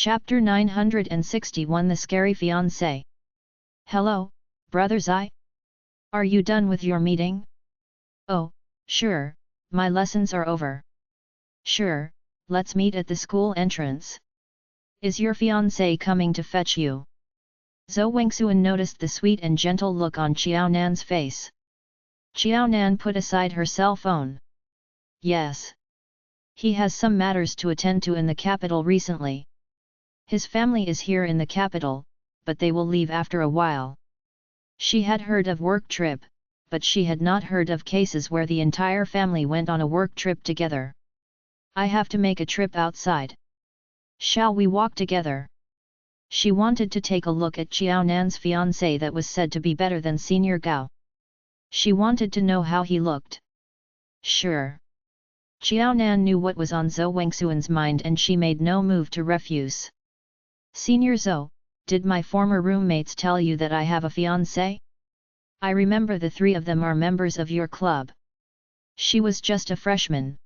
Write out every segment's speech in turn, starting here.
Chapter 961 The Scary Fiancé. Hello, Brother Zai? Are you done with your meeting? Oh, sure, my lessons are over. Sure, let's meet at the school entrance. Is your fiancé coming to fetch you? Zhou Wengxuan noticed the sweet and gentle look on Qiao Nan's face. Qiao Nan put aside her cell phone. Yes. He has some matters to attend to in the capital recently. His family is here in the capital, but they will leave after a while. She had heard of work trip, but she had not heard of cases where the entire family went on a work trip together. I have to make a trip outside. Shall we walk together? She wanted to take a look at Qiao Nan's fiancé that was said to be better than Senior Gao. She wanted to know how he looked. Sure. Qiao Nan knew what was on Zhou Wengxuan's mind and she made no move to refuse. Senior Zhou, did my former roommates tell you that I have a fiancé? I remember the three of them are members of your club. She was just a freshman.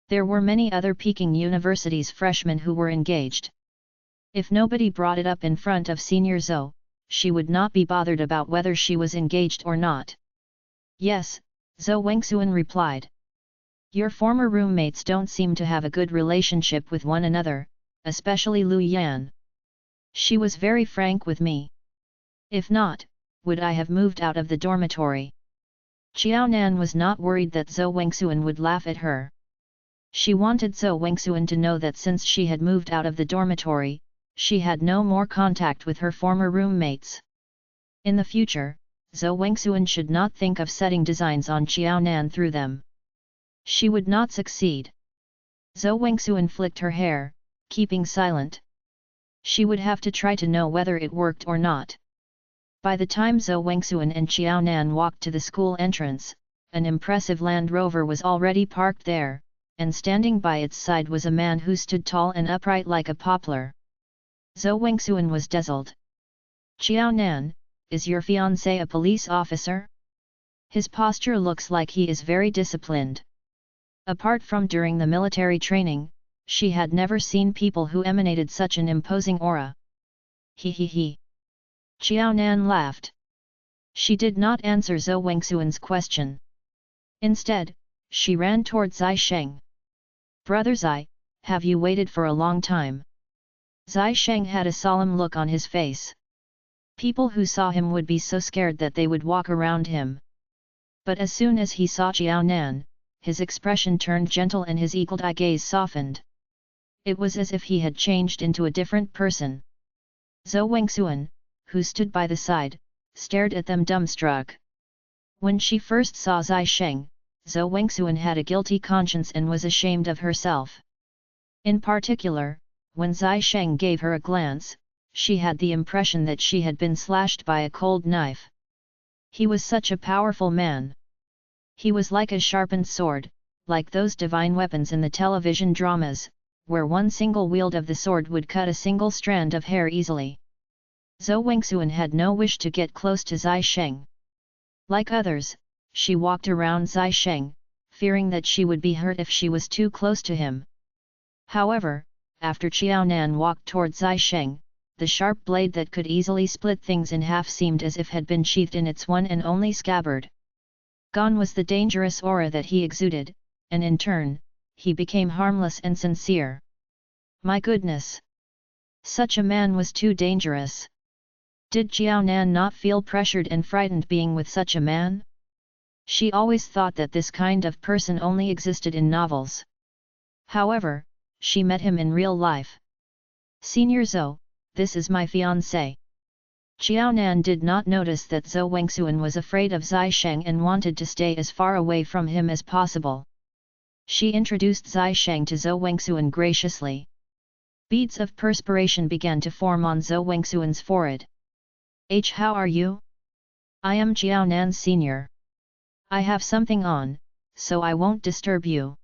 There were many other Peking University's freshmen who were engaged. If nobody brought it up in front of Senior Zhou, she would not be bothered about whether she was engaged or not. Yes, Zhou Wengxuan replied. Your former roommates don't seem to have a good relationship with one another, especially Lu Yan. She was very frank with me. If not, would I have moved out of the dormitory? Qiao Nan was not worried that Zhou Wengxuan would laugh at her. She wanted Zhou Wengxuan to know that since she had moved out of the dormitory, she had no more contact with her former roommates. In the future, Zhou Wengxuan should not think of setting designs on Qiao Nan through them. She would not succeed. Zhou Wengxuan flicked her hair, keeping silent. She would have to try to know whether it worked or not. By the time Zhou Wengxuan and Qiao Nan walked to the school entrance, an impressive Land Rover was already parked there, and standing by its side was a man who stood tall and upright like a poplar. Zhou Wengxuan was dazzled. Qiao Nan, is your fiancé a police officer? His posture looks like he is very disciplined. Apart from during the military training, she had never seen people who emanated such an imposing aura. He. Qiao Nan laughed. She did not answer Zhou Wengxuan's question. Instead, she ran toward Zai Sheng. Brother Zai, have you waited for a long time? Zai Sheng had a solemn look on his face. People who saw him would be so scared that they would walk around him. But as soon as he saw Qiao Nan, his expression turned gentle and his eagle-eye gaze softened. It was as if he had changed into a different person. Zhou Wengxuan, who stood by the side, stared at them dumbstruck. When she first saw Zai Sheng, Zhou Wengxuan had a guilty conscience and was ashamed of herself. In particular, when Zai Sheng gave her a glance, she had the impression that she had been slashed by a cold knife. He was such a powerful man. He was like a sharpened sword, like those divine weapons in the television dramas, where one single wield of the sword would cut a single strand of hair easily. Zhou Wengxuan had no wish to get close to Zai Sheng. Like others, she walked around Zai Sheng, fearing that she would be hurt if she was too close to him. However, after Qiao Nan walked toward Zai Sheng, the sharp blade that could easily split things in half seemed as if had been sheathed in its one and only scabbard. Gone was the dangerous aura that he exuded, and in turn, he became harmless and sincere. My goodness! Such a man was too dangerous. Did Qiao Nan not feel pressured and frightened being with such a man? She always thought that this kind of person only existed in novels. However, she met him in real life. Senior Zhou, this is my fiancé. Qiao Nan did not notice that Zhou Wengxuan was afraid of Zai Sheng and wanted to stay as far away from him as possible. She introduced Zai Sheng to Zhou Wengxuan graciously. Beads of perspiration began to form on Zhou Wengxuan's forehead. How are you? I am Qiao Nan Senior. I have something on, so I won't disturb you.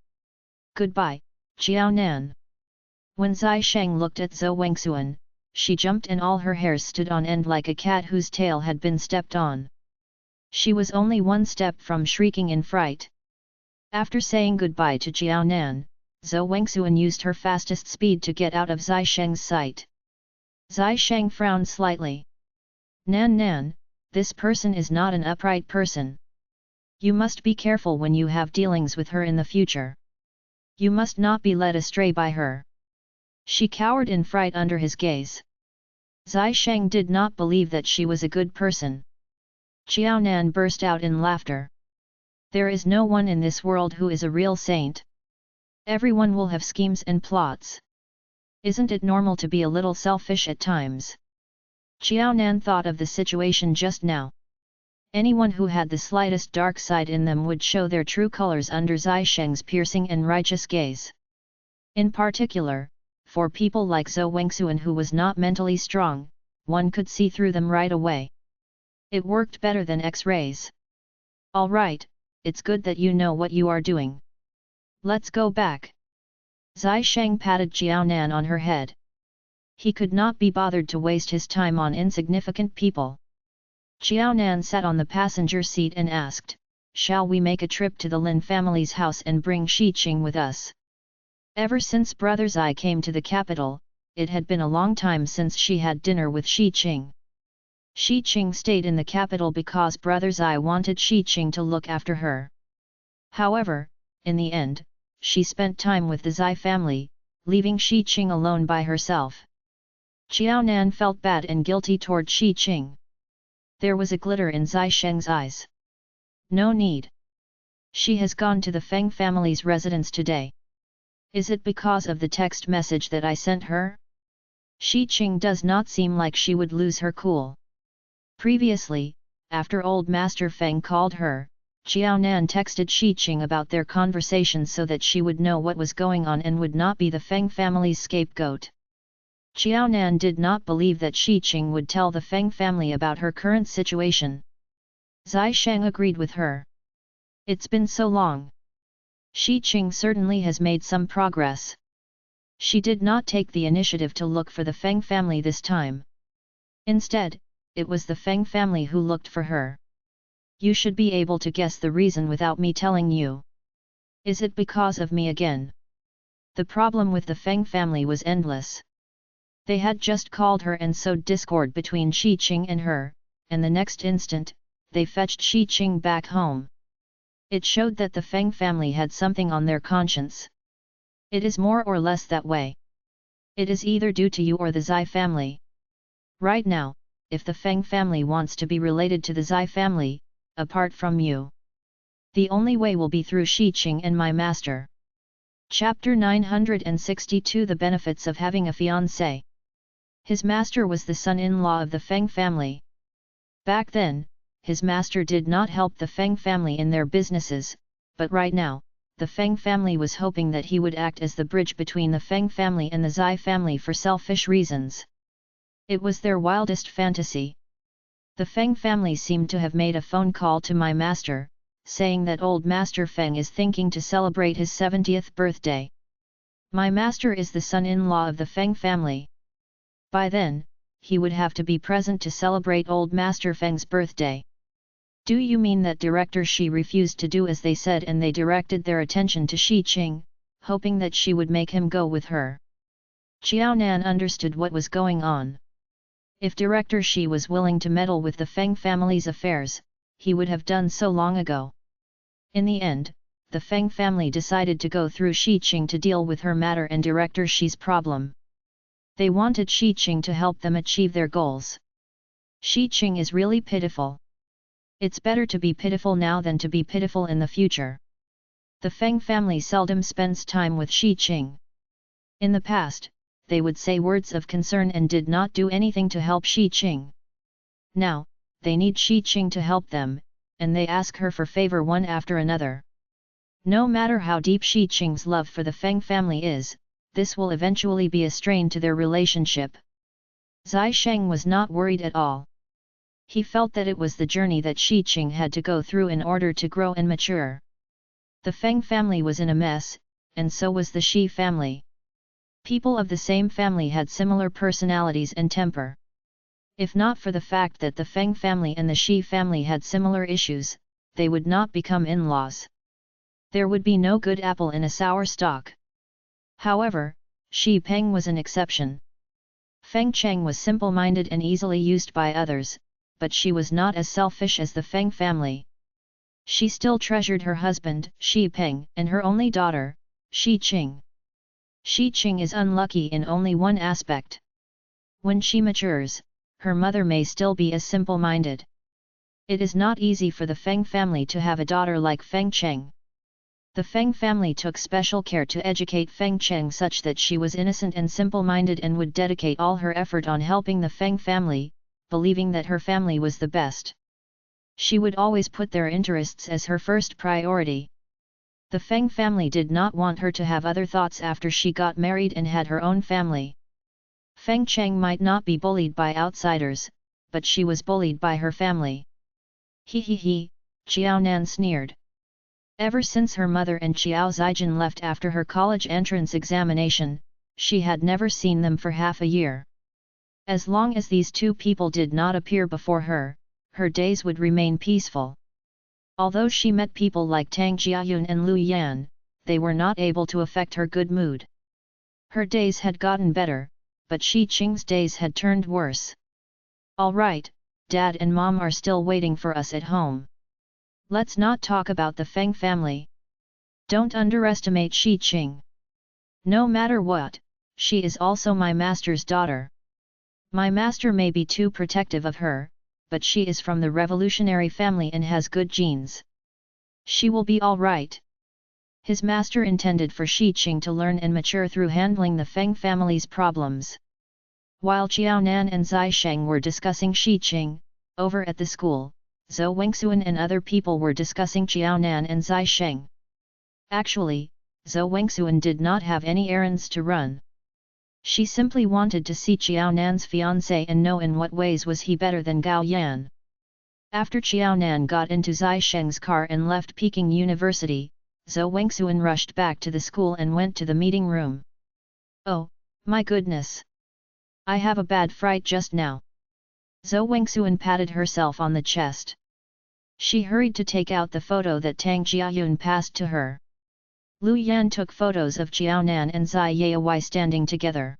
Goodbye, Qiao Nan. When Zai Sheng looked at Zhou Wengxuan, she jumped and all her hairs stood on end like a cat whose tail had been stepped on. She was only one step from shrieking in fright. After saying goodbye to Qiao Nan, Zhou Wengxuan used her fastest speed to get out of Zai Sheng's sight. Zai Sheng frowned slightly. Nan, this person is not an upright person. You must be careful when you have dealings with her in the future. You must not be led astray by her. She cowered in fright under his gaze. Zai Sheng did not believe that she was a good person. Qiao Nan burst out in laughter. There is no one in this world who is a real saint. Everyone will have schemes and plots. Isn't it normal to be a little selfish at times? Qiao Nan thought of the situation just now. Anyone who had the slightest dark side in them would show their true colors under Zai Sheng's piercing and righteous gaze. In particular, for people like Zhou Wengxuan who was not mentally strong, one could see through them right away. It worked better than X-rays. All right, it's good that you know what you are doing. Let's go back. Zai Sheng patted Qiao Nan on her head. He could not be bothered to waste his time on insignificant people. Qiao Nan sat on the passenger seat and asked, "Shall we make a trip to the Lin family's house and bring Shi Qing with us?" Ever since Brother Zai came to the capital, it had been a long time since she had dinner with Shi Qing. Shi Qing stayed in the capital because Brother Zai wanted Shi Qing to look after her. However, in the end, she spent time with the Zai family, leaving Shi Qing alone by herself. Qiao Nan felt bad and guilty toward Shi Qing. There was a glitter in Zai Sheng's eyes. No need. She has gone to the Feng family's residence today. Is it because of the text message that I sent her? Shi Qing does not seem like she would lose her cool. Previously, after old Master Feng called her, Qiao Nan texted Shi Qing about their conversation so that she would know what was going on and would not be the Feng family's scapegoat. Qiao Nan did not believe that Shi Qing would tell the Feng family about her current situation. Zai Sheng agreed with her. It's been so long. Shi Qing certainly has made some progress. She did not take the initiative to look for the Feng family this time. Instead, it was the Feng family who looked for her. You should be able to guess the reason without me telling you. Is it because of me again? The problem with the Feng family was endless. They had just called her and sowed discord between Shi Qing and her, and the next instant, they fetched Shi Qing back home. It showed that the Feng family had something on their conscience. It is more or less that way. It is either due to you or the Zai family. Right now, if the Feng family wants to be related to the Zai family, apart from you, the only way will be through Shi Qing and my master. Chapter 962 The Benefits of Having a Fiancé. His master was the son-in-law of the Feng family. Back then, his master did not help the Feng family in their businesses, but right now, the Feng family was hoping that he would act as the bridge between the Feng family and the Zai family for selfish reasons. It was their wildest fantasy. The Feng family seemed to have made a phone call to my master, saying that old Master Feng is thinking to celebrate his 70th birthday. My master is the son-in-law of the Feng family. By then, he would have to be present to celebrate old Master Feng's birthday. Do you mean that Director Shi refused to do as they said and they directed their attention to Shi Qing, hoping that she would make him go with her? Qiao Nan understood what was going on. If Director Shi was willing to meddle with the Feng family's affairs, he would have done so long ago. In the end, the Feng family decided to go through Shi Qing to deal with her matter and Director Shi's problem. They wanted Shi Qing to help them achieve their goals. Shi Qing is really pitiful. It's better to be pitiful now than to be pitiful in the future. The Feng family seldom spends time with Shi Qing. In the past, they would say words of concern and did not do anything to help Shi Qing. Now, they need Shi Qing to help them, and they ask her for favor one after another. No matter how deep Shi Qing's love for the Feng family is, this will eventually be a strain to their relationship. Zai Sheng was not worried at all. He felt that it was the journey that Shi Qing had to go through in order to grow and mature. The Feng family was in a mess, and so was the Shi family. People of the same family had similar personalities and temper. If not for the fact that the Feng family and the Shi family had similar issues, they would not become in-laws. There would be no good apple in a sour stalk. However, Xi Peng was an exception. Feng Cheng was simple-minded and easily used by others, but she was not as selfish as the Feng family. She still treasured her husband, Xi Peng, and her only daughter, Xi Qing. Xi Qing is unlucky in only one aspect. When she matures, her mother may still be as simple-minded. It is not easy for the Feng family to have a daughter like Feng Cheng. The Feng family took special care to educate Feng Cheng such that she was innocent and simple-minded and would dedicate all her effort on helping the Feng family, believing that her family was the best. She would always put their interests as her first priority. The Feng family did not want her to have other thoughts after she got married and had her own family. Feng Cheng might not be bullied by outsiders, but she was bullied by her family. He, Xiao Nan sneered. Ever since her mother and Xiao Zijin left after her college entrance examination, she had never seen them for half a year. As long as these two people did not appear before her, her days would remain peaceful. Although she met people like Tang Jiayun and Lu Yan, they were not able to affect her good mood. Her days had gotten better, but Xi Qing's days had turned worse. "All right, Dad and Mom are still waiting for us at home. Let's not talk about the Feng family. Don't underestimate Xi Qing. No matter what, she is also my master's daughter. My master may be too protective of her, but she is from the revolutionary family and has good genes. She will be all right." His master intended for Xi Qing to learn and mature through handling the Feng family's problems. While Qiao Nan and Zai Sheng were discussing Xi Qing, over at the school, Zhou Wengxuan and other people were discussing Qiao Nan and Zai Sheng. Actually, Zhou Wengxuan did not have any errands to run. She simply wanted to see Qiao Nan's fiancé and know in what ways was he better than Gao Yan. After Qiao Nan got into Zai Sheng's car and left Peking University, Zhou Wengxuan rushed back to the school and went to the meeting room. "Oh, my goodness! I have a bad fright just now." Zhou Wengxuan patted herself on the chest. She hurried to take out the photo that Tang Jiayun passed to her. Lu Yan took photos of Qiao Nan and Zai Yaowai standing together.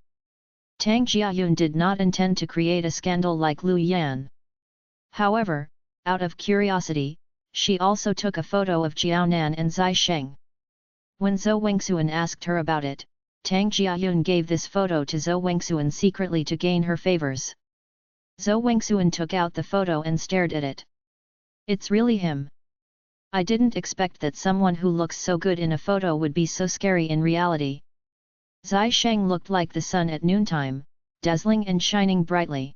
Tang Jiayun did not intend to create a scandal like Lu Yan. However, out of curiosity, she also took a photo of Qiao Nan and Zai Sheng. When Zhou Wengxuan asked her about it, Tang Jiayun gave this photo to Zhou Wengxuan secretly to gain her favors. Zhou Wengxuan took out the photo and stared at it. "It's really him. I didn't expect that someone who looks so good in a photo would be so scary in reality." Zai Sheng looked like the sun at noontime, dazzling and shining brightly.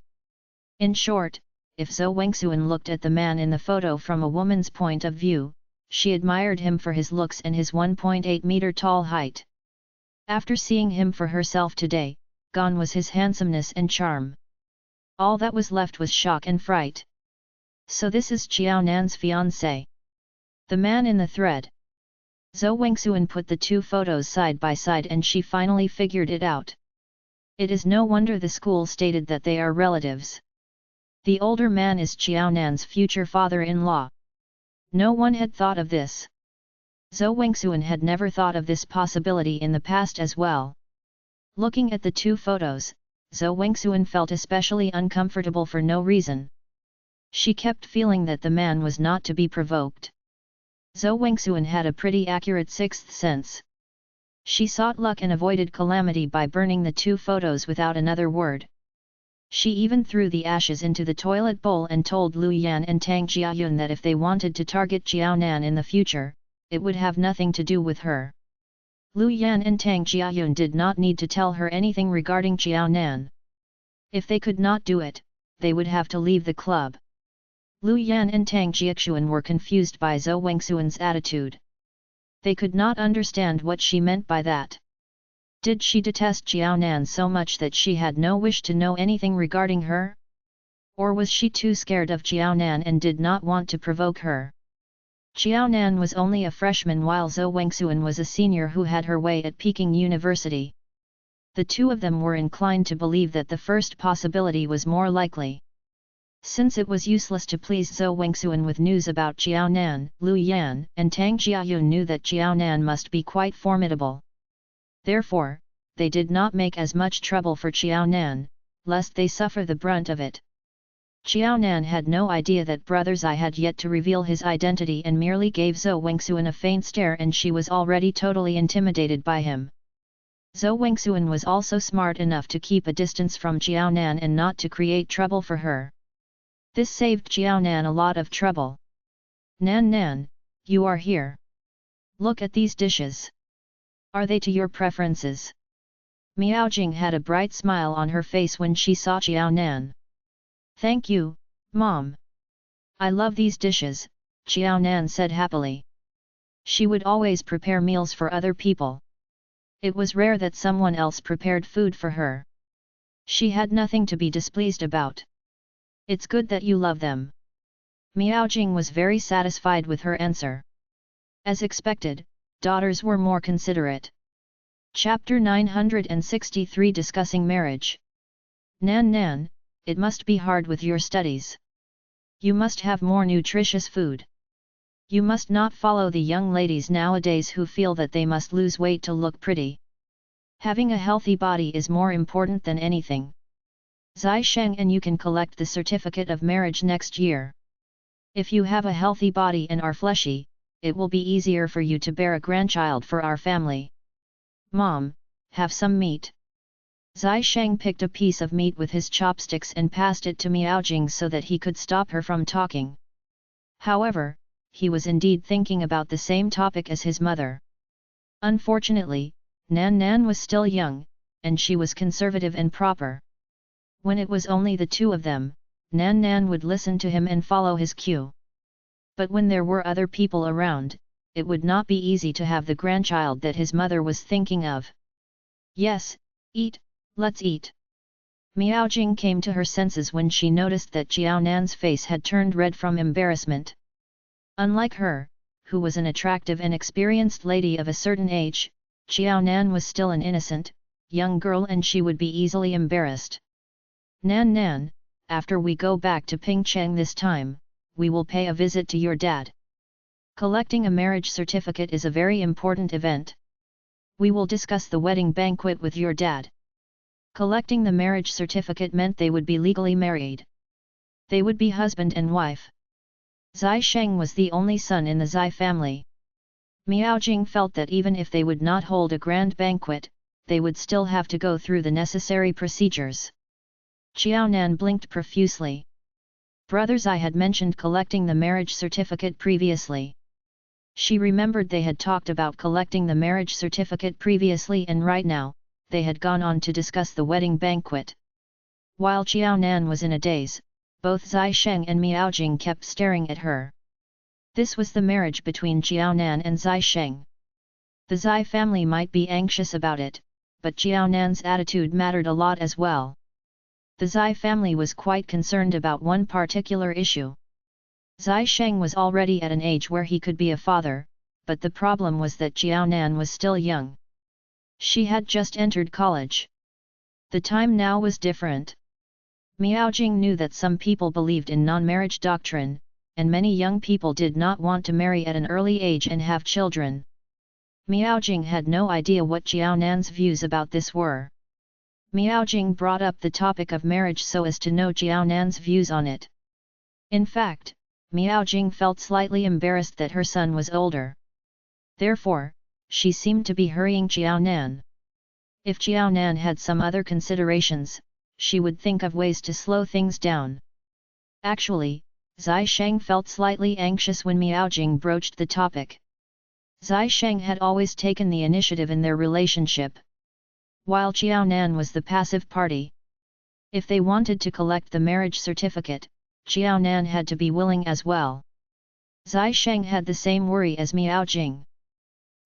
In short, if Zhou Wengxuan looked at the man in the photo from a woman's point of view, she admired him for his looks and his 1.8-meter tall height. After seeing him for herself today, gone was his handsomeness and charm. All that was left was shock and fright. So this is Qiao Nan's fiancé. The man in the thread. Zhou Wengxuan put the two photos side by side and she finally figured it out. It is no wonder the school stated that they are relatives. The older man is Qiao Nan's future father-in-law. No one had thought of this. Zhou Wengxuan had never thought of this possibility in the past as well. Looking at the two photos, Zhou Wengxuan felt especially uncomfortable for no reason. She kept feeling that the man was not to be provoked. Zhou Wengxuan had a pretty accurate sixth sense. She sought luck and avoided calamity by burning the two photos without another word. She even threw the ashes into the toilet bowl and told Lu Yan and Tang Jiayun that if they wanted to target Qiao Nan in the future, it would have nothing to do with her. Lu Yan and Tang Jiayun did not need to tell her anything regarding Qiao Nan. If they could not do it, they would have to leave the club. Lu Yan and Tang Jiaxuan were confused by Zhou Wengxuan's attitude. They could not understand what she meant by that. Did she detest Qiao Nan so much that she had no wish to know anything regarding her? Or was she too scared of Qiao Nan and did not want to provoke her? Qiao Nan was only a freshman while Zhou Wengxuan was a senior who had her way at Peking University. The two of them were inclined to believe that the first possibility was more likely. Since it was useless to please Zhou Wengxuan with news about Qiao Nan, Lu Yan and Tang Jiayun knew that Qiao Nan must be quite formidable. Therefore, they did not make as much trouble for Qiao Nan, lest they suffer the brunt of it. Qiao Nan had no idea that Brother Zai had yet to reveal his identity and merely gave Zhou Wengxuan a faint stare, and she was already totally intimidated by him. Zhou Wengxuan was also smart enough to keep a distance from Qiao Nan and not to create trouble for her. This saved Qiao Nan a lot of trouble. Nan, you are here. Look at these dishes. Are they to your preferences? Miaojing had a bright smile on her face when she saw Qiao Nan. Thank you, Mom. I love these dishes, Qiao Nan said happily. She would always prepare meals for other people. It was rare that someone else prepared food for her. She had nothing to be displeased about. It's good that you love them. Miaojing was very satisfied with her answer. As expected, daughters were more considerate. Chapter 963 Discussing Marriage. Nan, it must be hard with your studies. You must have more nutritious food. You must not follow the young ladies nowadays who feel that they must lose weight to look pretty. Having a healthy body is more important than anything. Zai Sheng, and you can collect the certificate of marriage next year. If you have a healthy body and are fleshy, it will be easier for you to bear a grandchild for our family. Mom, have some meat. Zai Sheng picked a piece of meat with his chopsticks and passed it to Miaojing so that he could stop her from talking. However, he was indeed thinking about the same topic as his mother. Unfortunately, Nan was still young, and she was conservative and proper. When it was only the two of them, Nan would listen to him and follow his cue. But when there were other people around, it would not be easy to have the grandchild that his mother was thinking of. Yes, eat. Let's eat. Miaojing came to her senses when she noticed that Qiao Nan's face had turned red from embarrassment. Unlike her, who was an attractive and experienced lady of a certain age, Qiao Nan was still an innocent, young girl, and she would be easily embarrassed. Nan, after we go back to Pingcheng this time, we will pay a visit to your dad. Collecting a marriage certificate is a very important event. We will discuss the wedding banquet with your dad. Collecting the marriage certificate meant they would be legally married. They would be husband and wife. Zai Sheng was the only son in the Zai family. Miaojing felt that even if they would not hold a grand banquet, they would still have to go through the necessary procedures. Qiao Nan blinked profusely. Brother Zai had mentioned collecting the marriage certificate previously. She remembered they had talked about collecting the marriage certificate previously, and right now, they had gone on to discuss the wedding banquet. While Qiao Nan was in a daze, both Zai Sheng and Miaojing kept staring at her. This was the marriage between Qiao Nan and Zai Sheng. The Zai family might be anxious about it, but Qiao Nan's attitude mattered a lot as well. The Zai family was quite concerned about one particular issue. Zai Sheng was already at an age where he could be a father, but the problem was that Qiao Nan was still young. She had just entered college. The time now was different. Miaojing knew that some people believed in non-marriage doctrine, and many young people did not want to marry at an early age and have children. Miaojing had no idea what Qiao Nan's views about this were. Miaojing brought up the topic of marriage so as to know Qiao Nan's views on it. In fact, Miaojing felt slightly embarrassed that her son was older. Therefore, she seemed to be hurrying Qiao Nan. If Qiao Nan had some other considerations, she would think of ways to slow things down. Actually, Zai Sheng felt slightly anxious when Miaojing broached the topic. Zai Sheng had always taken the initiative in their relationship, while Qiao Nan was the passive party. If they wanted to collect the marriage certificate, Qiao Nan had to be willing as well. Zai Sheng had the same worry as Miaojing.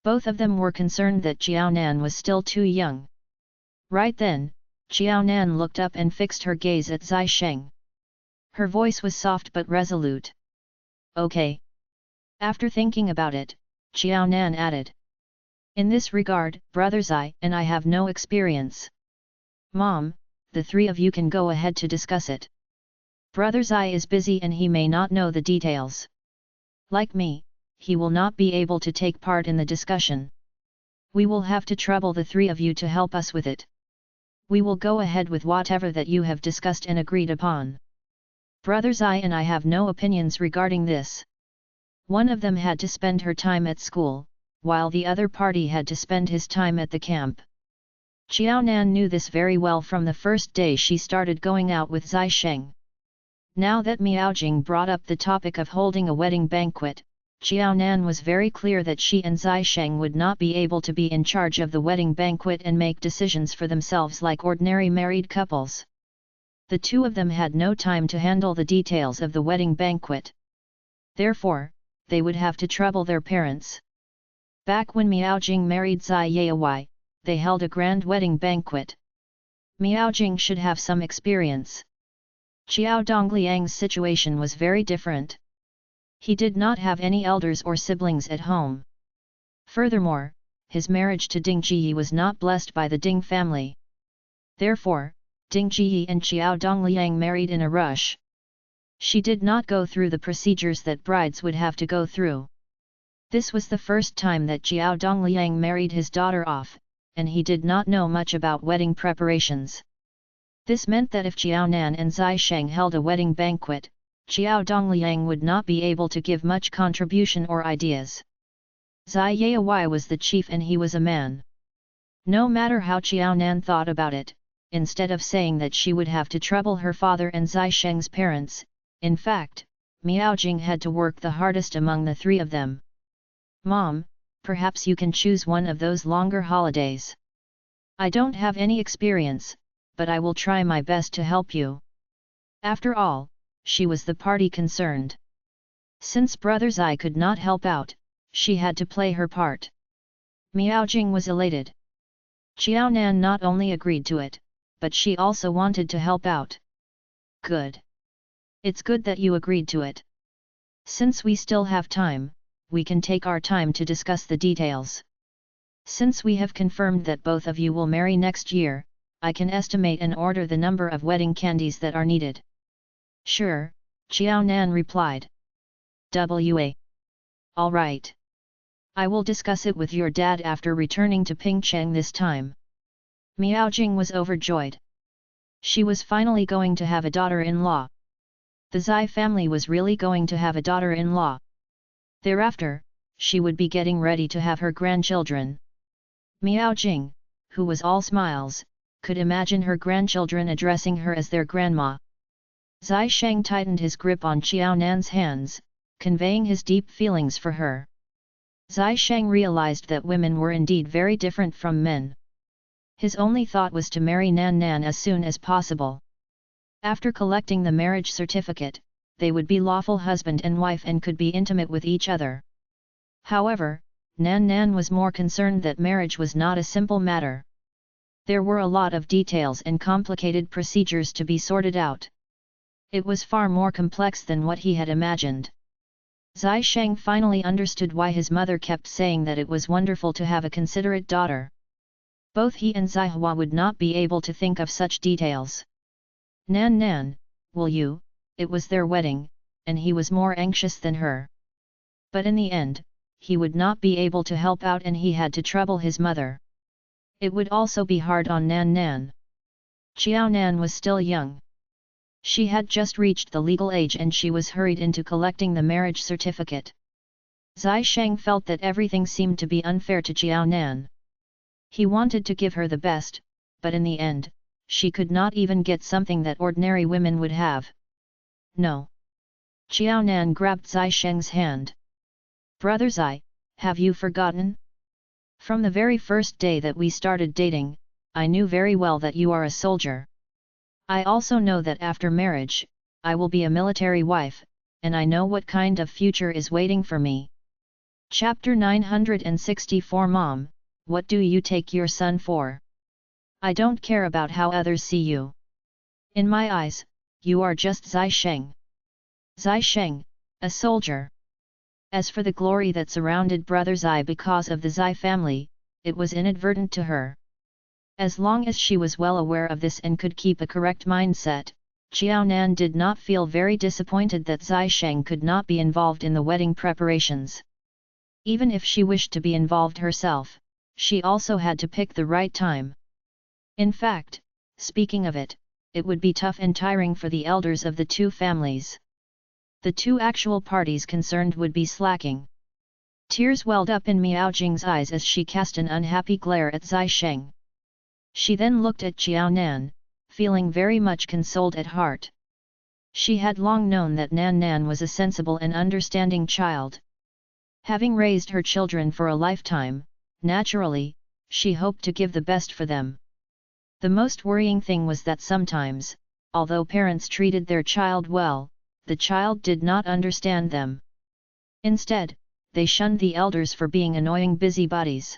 Both of them were concerned that Qiao Nan was still too young. Right then, Qiao Nan looked up and fixed her gaze at Zai Sheng. Her voice was soft but resolute. Okay. After thinking about it, Qiao Nan added. In this regard, Brother Zai and I have no experience. Mom, the three of you can go ahead to discuss it. Brother Zai is busy and he may not know the details. Like me, he will not be able to take part in the discussion. We will have to trouble the three of you to help us with it. We will go ahead with whatever that you have discussed and agreed upon. Brother Zai and I have no opinions regarding this. One of them had to spend her time at school, while the other party had to spend his time at the camp. Qiaonan knew this very well from the first day she started going out with Zai Sheng. Now that Miaojing brought up the topic of holding a wedding banquet, Qiaonan was very clear that she and Zai Sheng would not be able to be in charge of the wedding banquet and make decisions for themselves like ordinary married couples. The two of them had no time to handle the details of the wedding banquet. Therefore, they would have to trouble their parents. Back when Miaojing married Zai Yayawai, they held a grand wedding banquet. Miaojing should have some experience. Qiao Dongliang's situation was very different. He did not have any elders or siblings at home. Furthermore, his marriage to Ding Jiyi was not blessed by the Ding family. Therefore, Ding Jiyi and Qiao Dongliang married in a rush. She did not go through the procedures that brides would have to go through. This was the first time that Qiao Dongliang married his daughter off, and he did not know much about wedding preparations. This meant that if Qiaonan and Zai Sheng held a wedding banquet, Qiao Dongliang would not be able to give much contribution or ideas. Zai Yayawai was the chief and he was a man. No matter how Qiaonan thought about it, instead of saying that she would have to trouble her father and Zai Sheng's parents, in fact, Miaojing had to work the hardest among the three of them. Mom, perhaps you can choose one of those longer holidays. I don't have any experience, but I will try my best to help you. After all, she was the party concerned. Since Brother Zai could not help out, she had to play her part. Miaojing was elated. Qiaonan not only agreed to it, but she also wanted to help out. Good. It's good that you agreed to it. Since we still have time, we can take our time to discuss the details. Since we have confirmed that both of you will marry next year, I can estimate and order the number of wedding candies that are needed. Sure, Qiaonan replied. All right. I will discuss it with your dad after returning to Pingcheng this time. Miaojing was overjoyed. She was finally going to have a daughter-in-law. The Zai family was really going to have a daughter-in-law. Thereafter, she would be getting ready to have her grandchildren. Miaojing, who was all smiles, could imagine her grandchildren addressing her as their grandma. Zai Sheng tightened his grip on Qiaonan's hands, conveying his deep feelings for her. Zai Sheng realized that women were indeed very different from men. His only thought was to marry Nan Nan as soon as possible. After collecting the marriage certificate, they would be lawful husband and wife and could be intimate with each other. However, Nan Nan was more concerned that marriage was not a simple matter. There were a lot of details and complicated procedures to be sorted out. It was far more complex than what he had imagined. Zai Sheng finally understood why his mother kept saying that it was wonderful to have a considerate daughter. Both he and Zai Hua would not be able to think of such details. Nan Nan, will you? It was their wedding, and he was more anxious than her. But in the end, he would not be able to help out and he had to trouble his mother. It would also be hard on Nan Nan. Qiaonan was still young. She had just reached the legal age and she was hurried into collecting the marriage certificate. Zai Sheng felt that everything seemed to be unfair to Qiaonan. He wanted to give her the best, but in the end, she could not even get something that ordinary women would have. No. Qiaonan grabbed Zai Sheng's hand. Brother Zai, have you forgotten? From the very first day that we started dating, I knew very well that you are a soldier. I also know that after marriage, I will be a military wife, and I know what kind of future is waiting for me. Chapter 964 Mom, what do you take your son for? I don't care about how others see you. In my eyes, you are just Zai Sheng. Zai Sheng, a soldier. As for the glory that surrounded Brother Zai because of the Zai family, it was inadvertent to her. As long as she was well aware of this and could keep a correct mindset, Qiaonan did not feel very disappointed that Zai Sheng could not be involved in the wedding preparations. Even if she wished to be involved herself, she also had to pick the right time. In fact, speaking of it, it would be tough and tiring for the elders of the two families. The two actual parties concerned would be slacking. Tears welled up in Miao Jing's eyes as she cast an unhappy glare at Zai Sheng. She then looked at Qiao Nan, feeling very much consoled at heart. She had long known that Nan Nan was a sensible and understanding child. Having raised her children for a lifetime, naturally, she hoped to give the best for them. The most worrying thing was that sometimes, although parents treated their child well, the child did not understand them. Instead, they shunned the elders for being annoying busybodies.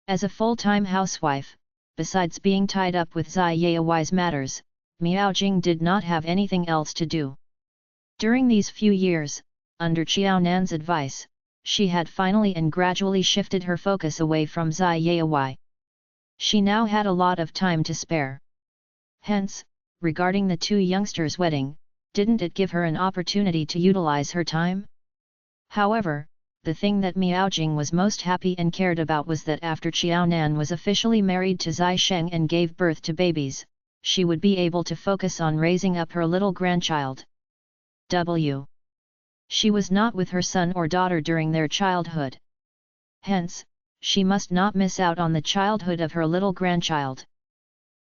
As a full-time housewife, besides being tied up with Zai Yaoai's matters, Miao Jing did not have anything else to do. During these few years, under Qiao Nan's advice, she had finally and gradually shifted her focus away from Zai Yaoai. She now had a lot of time to spare. Hence, regarding the two youngsters' wedding, didn't it give her an opportunity to utilize her time? However, the thing that Miao Jing was most happy and cared about was that after Qiao Nan was officially married to Zai Sheng and gave birth to babies, she would be able to focus on raising up her little grandchild. She was not with her son or daughter during their childhood. Hence, she must not miss out on the childhood of her little grandchild.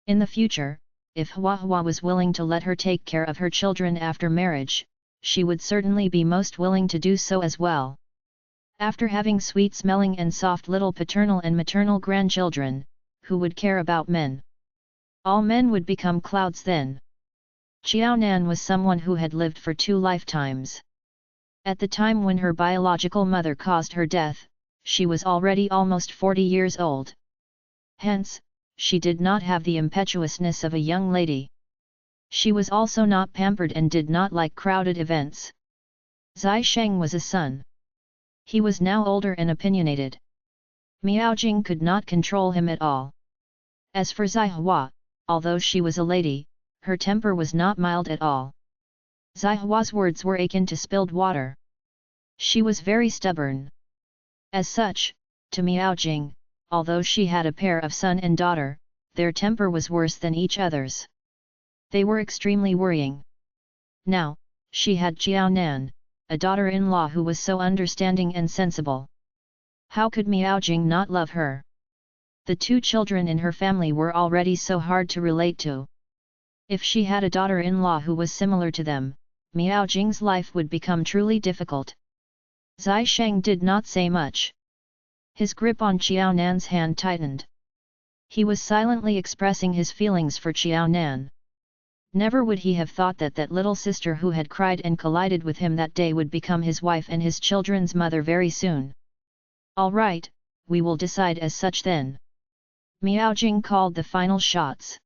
In the future, if Hua Hua was willing to let her take care of her children after marriage, she would certainly be most willing to do so as well. After having sweet-smelling and soft little paternal and maternal grandchildren, who would care about men? All men would become clouds then. Qiao Nan was someone who had lived for 2 lifetimes. At the time when her biological mother caused her death, she was already almost 40 years old. Hence, she did not have the impetuousness of a young lady. She was also not pampered and did not like crowded events. Zai Sheng was a son. He was now older and opinionated. Miao Jing could not control him at all. As for Zai Hua, although she was a lady, her temper was not mild at all. Zai Hua's words were akin to spilled water. She was very stubborn. As such, to Miao Jing, although she had a pair of son and daughter, their temper was worse than each other's. They were extremely worrying. Now, she had Qiao Nan, a daughter-in-law who was so understanding and sensible. How could Miao Jing not love her? The 2 children in her family were already so hard to relate to. If she had a daughter-in-law who was similar to them, Miao Jing's life would become truly difficult. Zai Sheng did not say much. His grip on Qiao Nan's hand tightened. He was silently expressing his feelings for Qiao Nan. Never would he have thought that that little sister who had cried and collided with him that day would become his wife and his children's mother very soon. All right, we will decide as such then. Miao Jing called the final shots.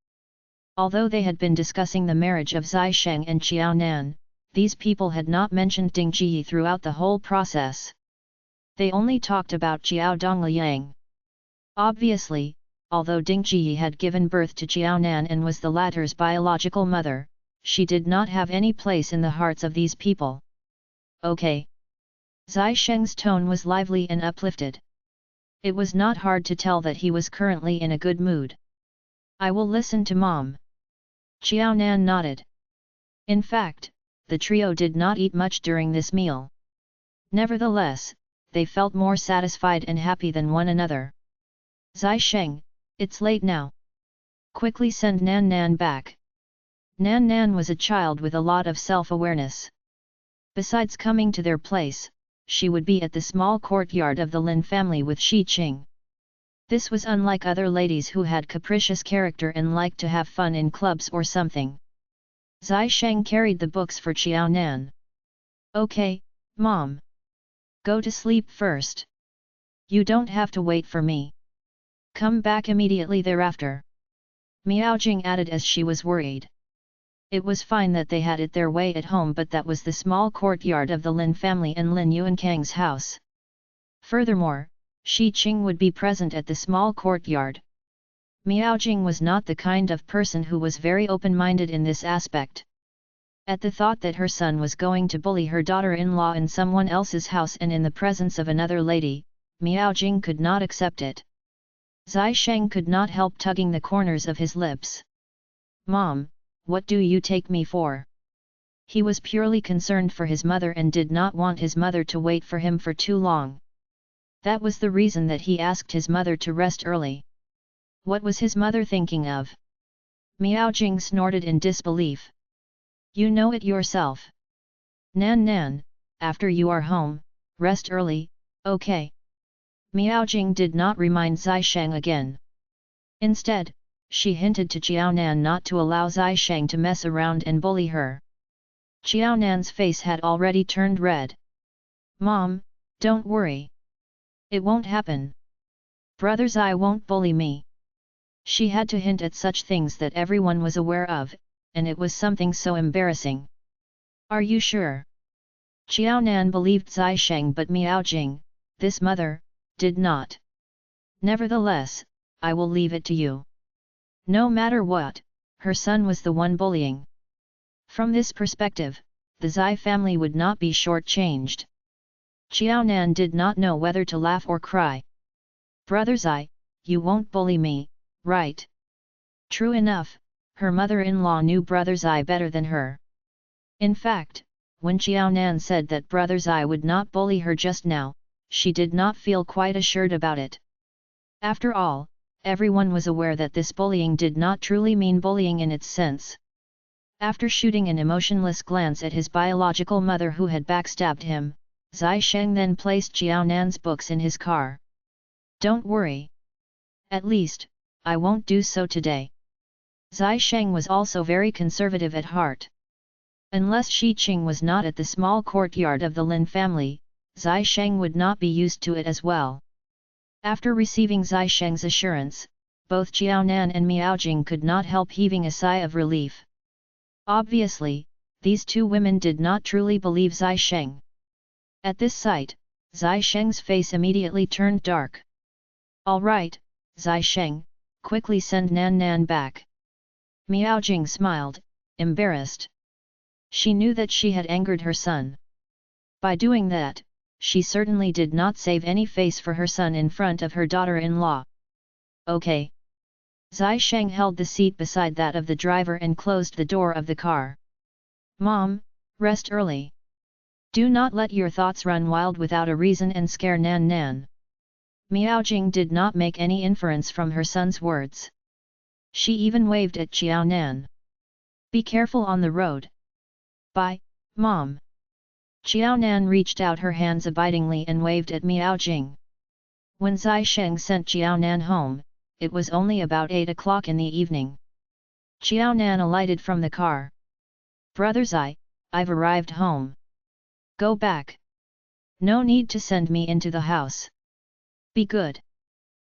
Although they had been discussing the marriage of Zai Sheng and Qiao Nan, these people had not mentioned Ding Ji throughout the whole process. They only talked about Qiao Dongliang. Obviously, although Ding Ji had given birth to Qiao Nan and was the latter's biological mother, she did not have any place in the hearts of these people. Okay. Zai Sheng's tone was lively and uplifted. It was not hard to tell that he was currently in a good mood. I will listen to Mom. Qiao Nan nodded. In fact, the trio did not eat much during this meal. Nevertheless, they felt more satisfied and happy than one another. Zai Sheng, it's late now. Quickly send Nan Nan back. Nan Nan was a child with a lot of self-awareness. Besides coming to their place, she would be at the small courtyard of the Lin family with Shi Qing. This was unlike other ladies who had capricious character and liked to have fun in clubs or something. Zai Sheng carried the books for Qiao Nan. Okay, Mom. Go to sleep first. You don't have to wait for me. Come back immediately thereafter. Miao Jing added as she was worried. It was fine that they had it their way at home, but that was the small courtyard of the Lin family and Lin Yuankang's house. Furthermore, Shi Qing would be present at the small courtyard. Miao Jing was not the kind of person who was very open-minded in this aspect. At the thought that her son was going to bully her daughter-in-law in someone else's house and in the presence of another lady, Miao Jing could not accept it. Zai Sheng could not help tugging the corners of his lips. Mom, what do you take me for? He was purely concerned for his mother and did not want his mother to wait for him for too long. That was the reason that he asked his mother to rest early. What was his mother thinking of? Miao Jing snorted in disbelief. You know it yourself. Nan Nan, after you are home, rest early, okay? Miao Jing did not remind Zai Sheng again. Instead, she hinted to Jiao Nan not to allow Zai Sheng to mess around and bully her. Jiao Nan's face had already turned red. Mom, don't worry. It won't happen. Brother Zai won't bully me. She had to hint at such things that everyone was aware of, and it was something so embarrassing. Are you sure? Jiao Nan believed Zai Sheng but Miao Jing, this mother, did not. Nevertheless, I will leave it to you. No matter what, her son was the one bullying. From this perspective, the Zai family would not be shortchanged. Jiao Nan did not know whether to laugh or cry. Brother Zai, you won't bully me, right? True enough, her mother-in-law knew Brother Zai better than her. In fact, when Jiao Nan said that Brother Zai would not bully her just now, she did not feel quite assured about it. After all, everyone was aware that this bullying did not truly mean bullying in its sense. After shooting an emotionless glance at his biological mother who had backstabbed him, Zai Sheng then placed Jiao Nan's books in his car. Don't worry. At least, I won't do so today. Zai Sheng was also very conservative at heart. Unless Shi Qing was not at the small courtyard of the Lin family, Zai Sheng would not be used to it as well. After receiving Zai Sheng's assurance, both Jiao Nan and Miao Jing could not help heaving a sigh of relief. Obviously, these two women did not truly believe Zai Sheng. At this sight, Zai Sheng's face immediately turned dark. All right, Zai Sheng, quickly send Nan Nan back. Miao Jing smiled, embarrassed. She knew that she had angered her son. By doing that, she certainly did not save any face for her son in front of her daughter-in-law. Okay. Zai Sheng held the seat beside that of the driver and closed the door of the car. Mom, rest early. Do not let your thoughts run wild without a reason and scare Nan Nan. Miao Jing did not make any inference from her son's words. She even waved at Jiao Nan. Be careful on the road. Bye, Mom. Jiao Nan reached out her hands abidingly and waved at Miao Jing. When Zai Sheng sent Jiao Nan home, it was only about 8 o'clock in the evening. Jiao Nan alighted from the car. Brother Zai, I've arrived home. Go back. No need to send me into the house. Be good.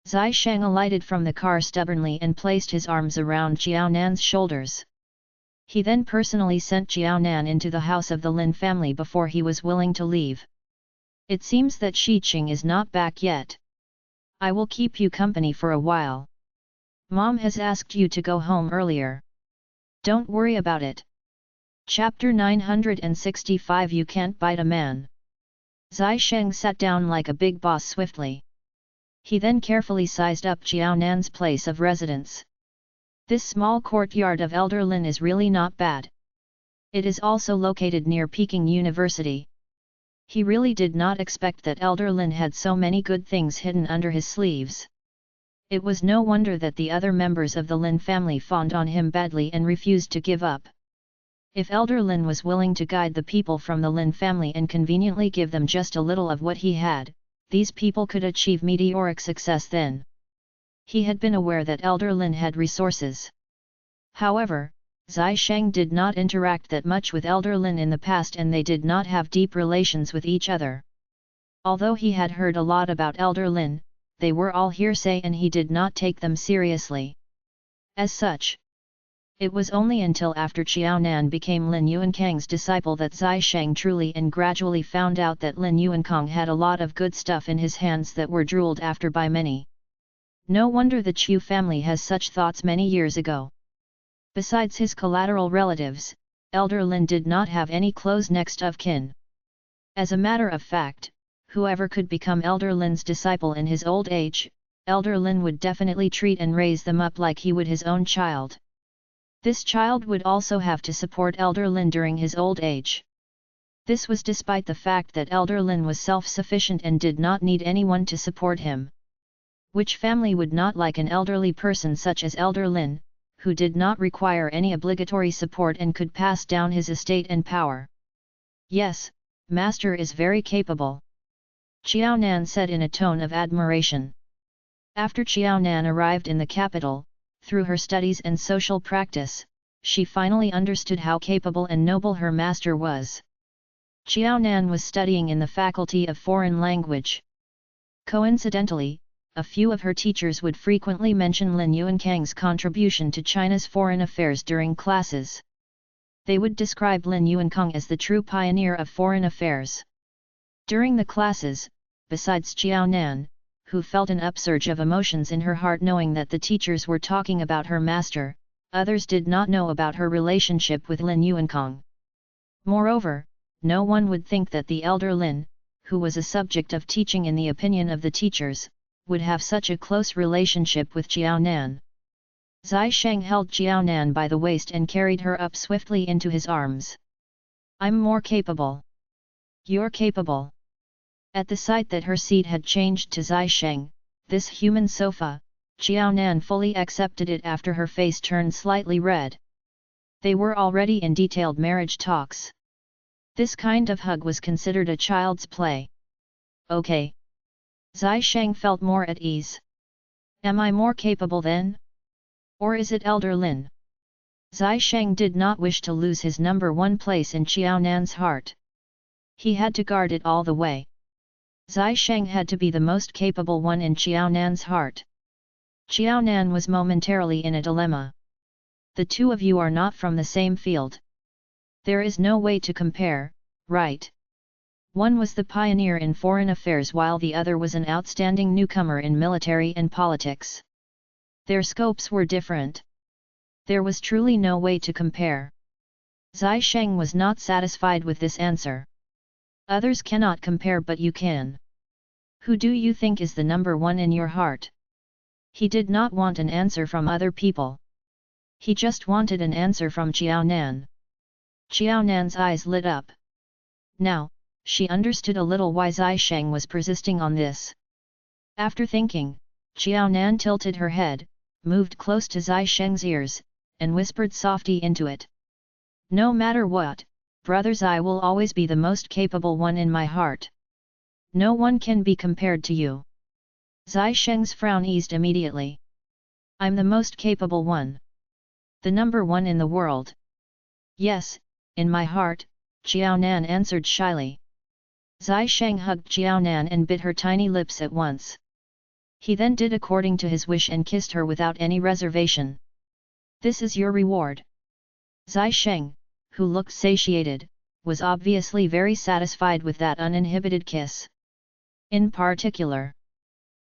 Zai Sheng alighted from the car stubbornly and placed his arms around Jiao Nan's shoulders. He then personally sent Jiao Nan into the house of the Lin family before he was willing to leave. It seems that Shi Qing is not back yet. I will keep you company for a while. Mom has asked you to go home earlier. Don't worry about it. Chapter 965 You Can't Bite a Man. Zai Sheng sat down like a big boss swiftly. He then carefully sized up Jiao Nan's place of residence. This small courtyard of Elder Lin is really not bad. It is also located near Peking University. He really did not expect that Elder Lin had so many good things hidden under his sleeves. It was no wonder that the other members of the Lin family fawned on him badly and refused to give up. If Elder Lin was willing to guide the people from the Lin family and conveniently give them just a little of what he had, these people could achieve meteoric success then. He had been aware that Elder Lin had resources. However, Zai Sheng did not interact that much with Elder Lin in the past and they did not have deep relations with each other. Although he had heard a lot about Elder Lin, they were all hearsay and he did not take them seriously. As such, it was only until after Jiao Nan became Lin Yuankang's disciple that Zai Sheng truly and gradually found out that Lin Yuankang had a lot of good stuff in his hands that were drooled after by many. No wonder the Chu family has such thoughts many years ago. Besides his collateral relatives, Elder Lin did not have any close next of kin. As a matter of fact, whoever could become Elder Lin's disciple in his old age, Elder Lin would definitely treat and raise them up like he would his own child. This child would also have to support Elder Lin during his old age. This was despite the fact that Elder Lin was self-sufficient and did not need anyone to support him. Which family would not like an elderly person such as Elder Lin, who did not require any obligatory support and could pass down his estate and power? Yes, Master is very capable, Qiao Nan said in a tone of admiration. After Qiao Nan arrived in the capital, through her studies and social practice, she finally understood how capable and noble her master was. Qiao Nan was studying in the Faculty of Foreign Language. Coincidentally, a few of her teachers would frequently mention Lin Yuankang's contribution to China's foreign affairs during classes. They would describe Lin Yuankang as the true pioneer of foreign affairs. During the classes, besides Qiao Nan, who felt an upsurge of emotions in her heart knowing that the teachers were talking about her master, others did not know about her relationship with Lin Yuankang. Moreover, no one would think that the elder Lin, who was a subject of teaching in the opinion of the teachers, would have such a close relationship with Qiao Nan. Zai Sheng held Qiao Nan by the waist and carried her up swiftly into his arms. I'm more capable. You're capable. At the sight that her seat had changed to Zai Sheng, this human sofa, Qiao Nan fully accepted it after her face turned slightly red. They were already in detailed marriage talks. This kind of hug was considered a child's play. Okay. Zai Sheng felt more at ease. Am I more capable then? Or is it Elder Lin? Zai Sheng did not wish to lose his number one place in Qiao Nan's heart. He had to guard it all the way. Zai Sheng had to be the most capable one in Qiao Nan's heart. Qiao Nan was momentarily in a dilemma. The two of you are not from the same field. There is no way to compare, right? One was the pioneer in foreign affairs while the other was an outstanding newcomer in military and politics. Their scopes were different. There was truly no way to compare. Zai Sheng was not satisfied with this answer. Others cannot compare but you can. Who do you think is the number one in your heart? He did not want an answer from other people. He just wanted an answer from Qiao Nan. Qiao Nan's eyes lit up. Now, she understood a little why Zai Sheng was persisting on this. After thinking, Qiao Nan tilted her head, moved close to Zai Sheng's ears, and whispered softly into it. No matter what, Brother Zai will always be the most capable one in my heart. No one can be compared to you. Zai Sheng's frown eased immediately. I'm the most capable one. The number one in the world. Yes, in my heart, Qiao Nan answered shyly. Zai Sheng hugged Qiao Nan and bit her tiny lips at once. He then did according to his wish and kissed her without any reservation. This is your reward. Zai Sheng, who looked satiated, was obviously very satisfied with that uninhibited kiss. In particular,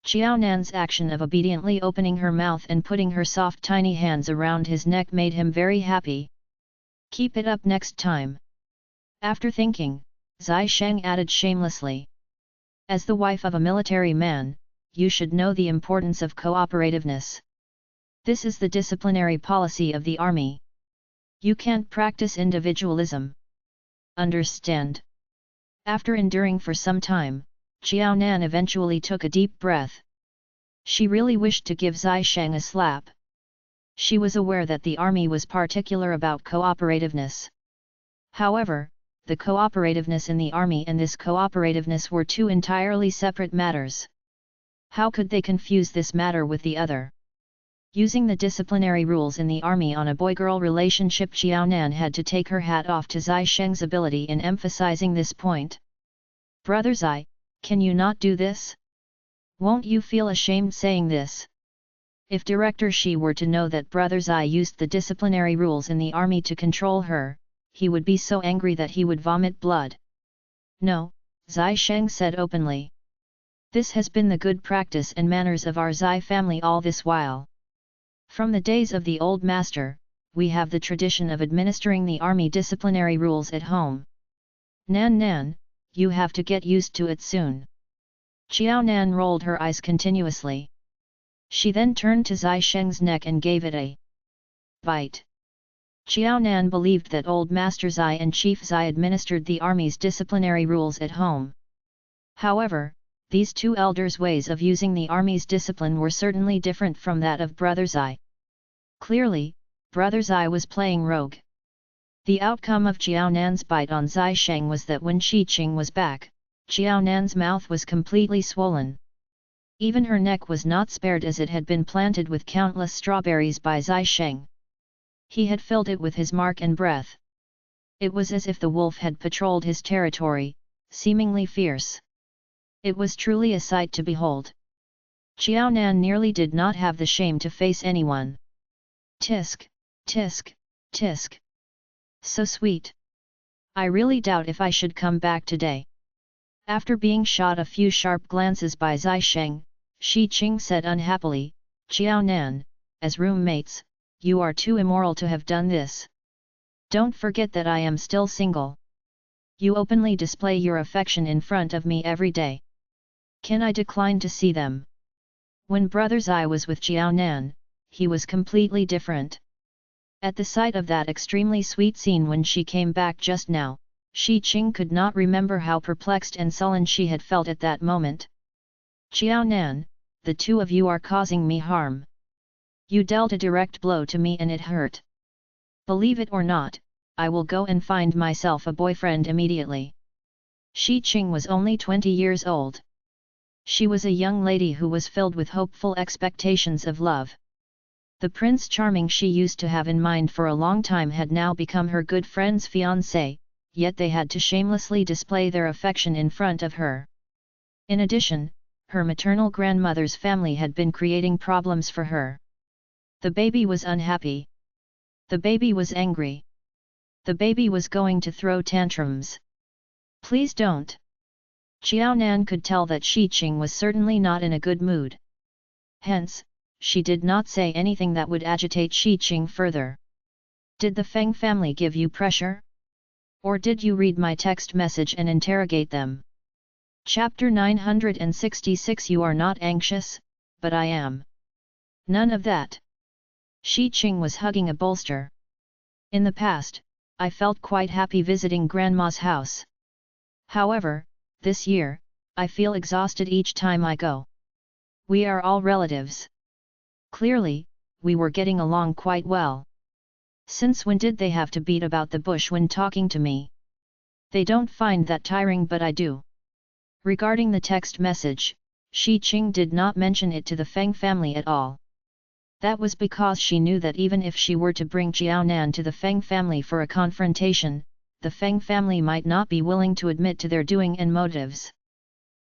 Qiao Nan's action of obediently opening her mouth and putting her soft tiny hands around his neck made him very happy. Keep it up next time. After thinking, Zai Sheng added shamelessly. As the wife of a military man, you should know the importance of cooperativeness. This is the disciplinary policy of the army. You can't practice individualism. Understand? After enduring for some time, Qiao Nan eventually took a deep breath. She really wished to give Zai Sheng a slap. She was aware that the army was particular about cooperativeness. However, the cooperativeness in the army and this cooperativeness were two entirely separate matters. How could they confuse this matter with the other? Using the disciplinary rules in the army on a boy-girl relationship, Qiao Nan had to take her hat off to Zai Sheng's ability in emphasizing this point. Brother Zai, can you not do this? Won't you feel ashamed saying this? If Director Shi were to know that Brother Zai used the disciplinary rules in the army to control her, he would be so angry that he would vomit blood. No, Zai Sheng said openly. This has been the good practice and manners of our Zai family all this while. From the days of the old master, we have the tradition of administering the army disciplinary rules at home. Nan, you have to get used to it soon. Qiao Nan rolled her eyes continuously. She then turned to Zai Sheng's neck and gave it a bite. Xiao Nan believed that old Master Zai and Chief Zai administered the army's disciplinary rules at home. However, these two elders' ways of using the army's discipline were certainly different from that of Brother Zai. Clearly, Brother Zai was playing rogue. The outcome of Xiao Nan's bite on Zai Sheng was that when Shi Qing was back, Xiao Nan's mouth was completely swollen. Even her neck was not spared as it had been planted with countless strawberries by Zai Sheng. He had filled it with his mark and breath. It was as if the wolf had patrolled his territory, seemingly fierce. It was truly a sight to behold. Xiao Nan nearly did not have the shame to face anyone. Tisk, tisk, tisk. So sweet. I really doubt if I should come back today. After being shot a few sharp glances by Zai Sheng, Shi Qing said unhappily, Xiao Nan, as roommates, you are too immoral to have done this. Don't forget that I am still single. You openly display your affection in front of me every day. Can I decline to see them? When Brother Zai was with Xiao Nan, he was completely different. At the sight of that extremely sweet scene when she came back just now, Shi Qing could not remember how perplexed and sullen she had felt at that moment. Xiao Nan, the two of you are causing me harm. You dealt a direct blow to me and it hurt. Believe it or not, I will go and find myself a boyfriend immediately. Shi Qing was only 20 years old. She was a young lady who was filled with hopeful expectations of love. The Prince Charming she used to have in mind for a long time had now become her good friend's fiancé, yet they had to shamelessly display their affection in front of her. In addition, her maternal grandmother's family had been creating problems for her. The baby was unhappy. The baby was angry. The baby was going to throw tantrums. Please don't. Xiao Nan could tell that Shi Qing was certainly not in a good mood. Hence, she did not say anything that would agitate Shi Qing further. Did the Feng family give you pressure? Or did you read my text message and interrogate them? Chapter 966 You are not anxious, but I am. None of that. Shi Qing was hugging a bolster. In the past, I felt quite happy visiting Grandma's house. However, this year, I feel exhausted each time I go. We are all relatives. Clearly, we were getting along quite well. Since when did they have to beat about the bush when talking to me? They don't find that tiring, but I do. Regarding the text message, Shi Qing did not mention it to the Feng family at all. That was because she knew that even if she were to bring Xiao Nan to the Feng family for a confrontation, the Feng family might not be willing to admit to their doing and motives.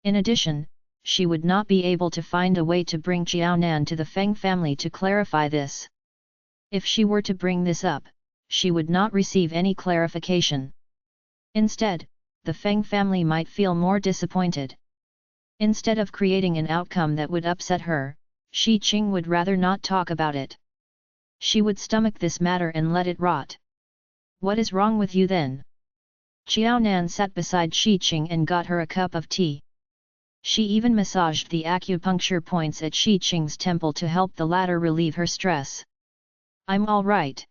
In addition, she would not be able to find a way to bring Xiao Nan to the Feng family to clarify this. If she were to bring this up, she would not receive any clarification. Instead, the Feng family might feel more disappointed. Instead of creating an outcome that would upset her, Shi Qing would rather not talk about it. She would stomach this matter and let it rot. What is wrong with you then? Xiao Nan sat beside Shi Qing and got her a cup of tea. She even massaged the acupuncture points at Shi Qing's temple to help the latter relieve her stress. I'm all right.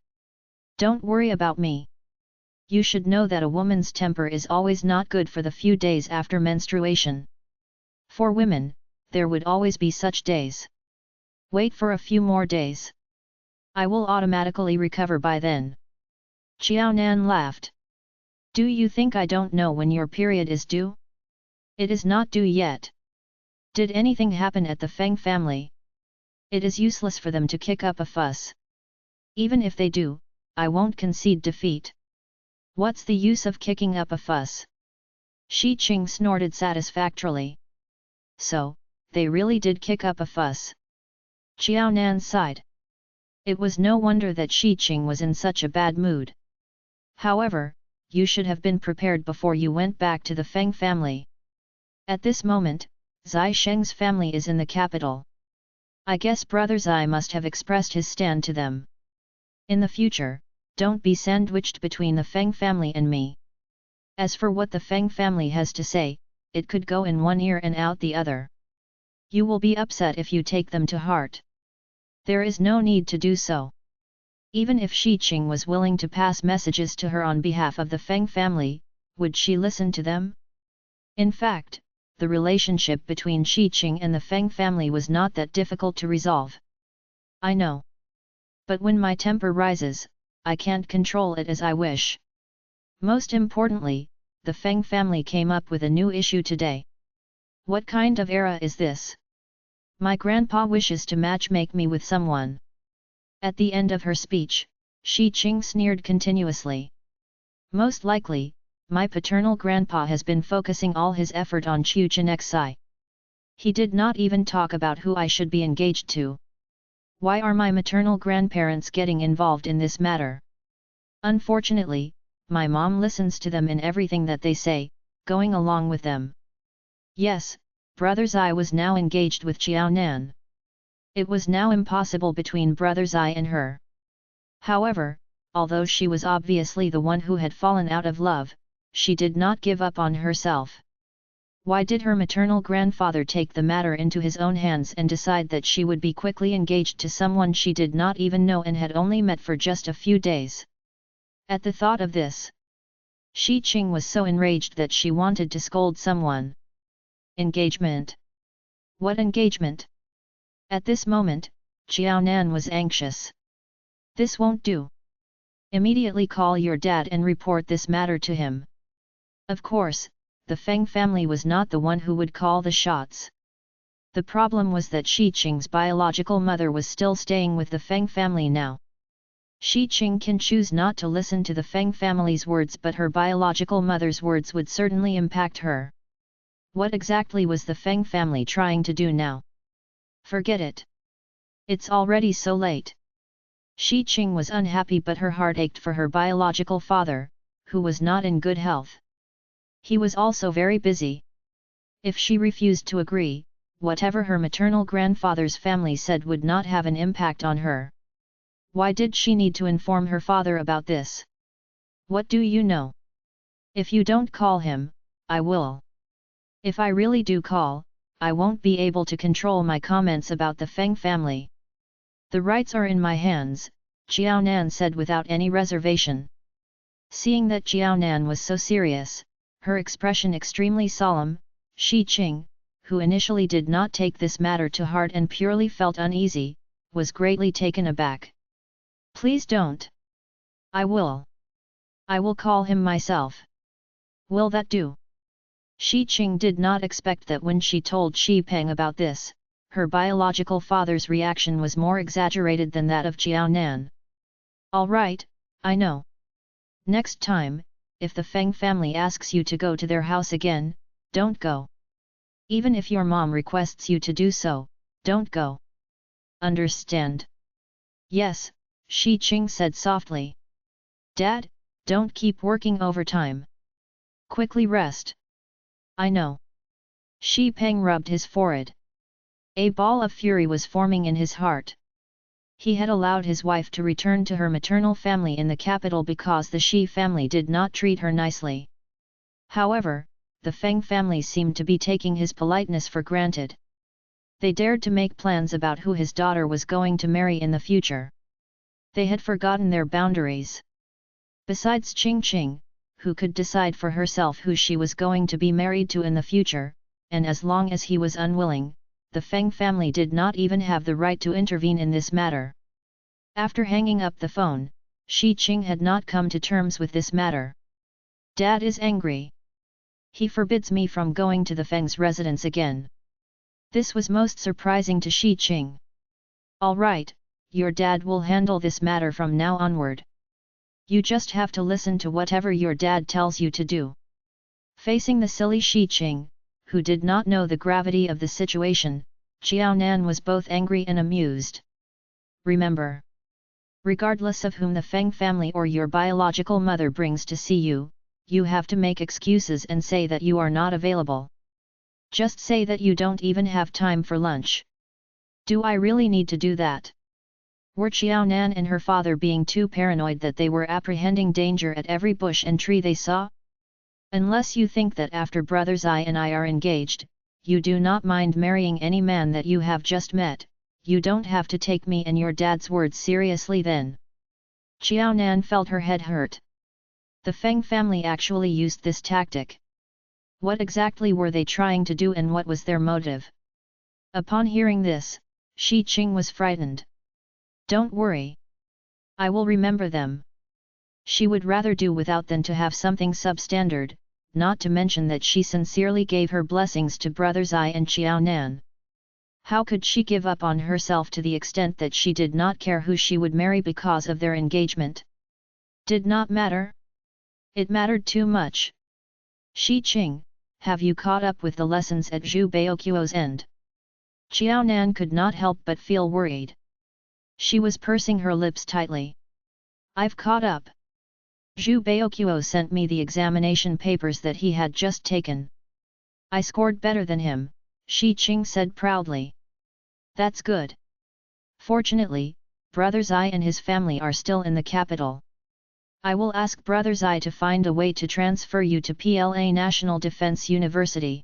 Don't worry about me. You should know that a woman's temper is always not good for the few days after menstruation. For women, there would always be such days. Wait for a few more days. I will automatically recover by then. Xiao Nan laughed. Do you think I don't know when your period is due? It is not due yet. Did anything happen at the Feng family? It is useless for them to kick up a fuss. Even if they do, I won't concede defeat. What's the use of kicking up a fuss? Shi Qing snorted satisfactorily. So, they really did kick up a fuss. Xiao Nan sighed. It was no wonder that Shi Qing was in such a bad mood. However, you should have been prepared before you went back to the Feng family. At this moment, Zai Sheng's family is in the capital. I guess Brother Zai must have expressed his stand to them. In the future, don't be sandwiched between the Feng family and me. As for what the Feng family has to say, it could go in one ear and out the other. You will be upset if you take them to heart. There is no need to do so. Even if Shi Qing was willing to pass messages to her on behalf of the Feng family, would she listen to them? In fact, the relationship between Shi Qing and the Feng family was not that difficult to resolve. I know. But when my temper rises, I can't control it as I wish. Most importantly, the Feng family came up with a new issue today. What kind of era is this? My grandpa wishes to matchmake me with someone. At the end of her speech, Shi Qing sneered continuously. Most likely, my paternal grandpa has been focusing all his effort on Chu Chenxi. He did not even talk about who I should be engaged to. Why are my maternal grandparents getting involved in this matter? Unfortunately, my mom listens to them in everything that they say, going along with them. Yes, Brother Zai was now engaged with Xiao Nan. It was now impossible between Brother Zai and her. However, although she was obviously the one who had fallen out of love, she did not give up on herself. Why did her maternal grandfather take the matter into his own hands and decide that she would be quickly engaged to someone she did not even know and had only met for just a few days? At the thought of this, Shi Qing was so enraged that she wanted to scold someone. Engagement? What engagement? At this moment, Xiao Nan was anxious. This won't do. Immediately call your dad and report this matter to him. Of course, the Feng family was not the one who would call the shots. The problem was that Shi Qing's biological mother was still staying with the Feng family now. Shi Qing can choose not to listen to the Feng family's words, but her biological mother's words would certainly impact her. What exactly was the Feng family trying to do now? Forget it. It's already so late. Shi Qing was unhappy, but her heart ached for her biological father, who was not in good health. He was also very busy. If she refused to agree, whatever her maternal grandfather's family said would not have an impact on her. Why did she need to inform her father about this? What do you know? If you don't call him, I will. If I really do call, I won't be able to control my comments about the Feng family. The rights are in my hands, Xiao Nan said without any reservation. Seeing that Xiao Nan was so serious, her expression extremely solemn, Shi Qing, who initially did not take this matter to heart and purely felt uneasy, was greatly taken aback. Please don't. I will. I will call him myself. Will that do? Shi Qing did not expect that when she told Shi Peng about this, her biological father's reaction was more exaggerated than that of Xiao Nan. All right, I know. Next time, if the Feng family asks you to go to their house again, don't go. Even if your mom requests you to do so, don't go. Understand? Yes, Shi Qing said softly. Dad, don't keep working overtime. Quickly rest. I know. Shi Peng rubbed his forehead. A ball of fury was forming in his heart. He had allowed his wife to return to her maternal family in the capital because the Shi family did not treat her nicely. However, the Feng family seemed to be taking his politeness for granted. They dared to make plans about who his daughter was going to marry in the future. They had forgotten their boundaries. Besides Qing Qing, who could decide for herself who she was going to be married to in the future, and as long as he was unwilling, the Feng family did not even have the right to intervene in this matter. After hanging up the phone, Shi Qing had not come to terms with this matter. Dad is angry. He forbids me from going to the Feng's residence again. This was most surprising to Shi Qing. All right, your dad will handle this matter from now onward. You just have to listen to whatever your dad tells you to do. Facing the silly Shi Qing, who did not know the gravity of the situation, Xiao Nan was both angry and amused. Remember, regardless of whom the Feng family or your biological mother brings to see you, you have to make excuses and say that you are not available. Just say that you don't even have time for lunch. Do I really need to do that? Were Xiao Nan and her father being too paranoid that they were apprehending danger at every bush and tree they saw? Unless you think that after Brother Zai and I are engaged, you do not mind marrying any man that you have just met, you don't have to take me and your dad's words seriously then. Xiao Nan felt her head hurt. The Feng family actually used this tactic. What exactly were they trying to do and what was their motive? Upon hearing this, Shi Qing was frightened. Don't worry. I will remember them. She would rather do without than to have something substandard, not to mention that she sincerely gave her blessings to brothers Ai and Xiao Nan. How could she give up on herself to the extent that she did not care who she would marry because of their engagement? Did not matter? It mattered too much. Shi Qing, have you caught up with the lessons at Zhu Baoquo's end? Xiao Nan could not help but feel worried. She was pursing her lips tightly. I've caught up. Zhu Baoquo sent me the examination papers that he had just taken. I scored better than him, Shi Qing said proudly. That's good. Fortunately, Brother Zai and his family are still in the capital. I will ask Brother Zai to find a way to transfer you to PLA National Defense University.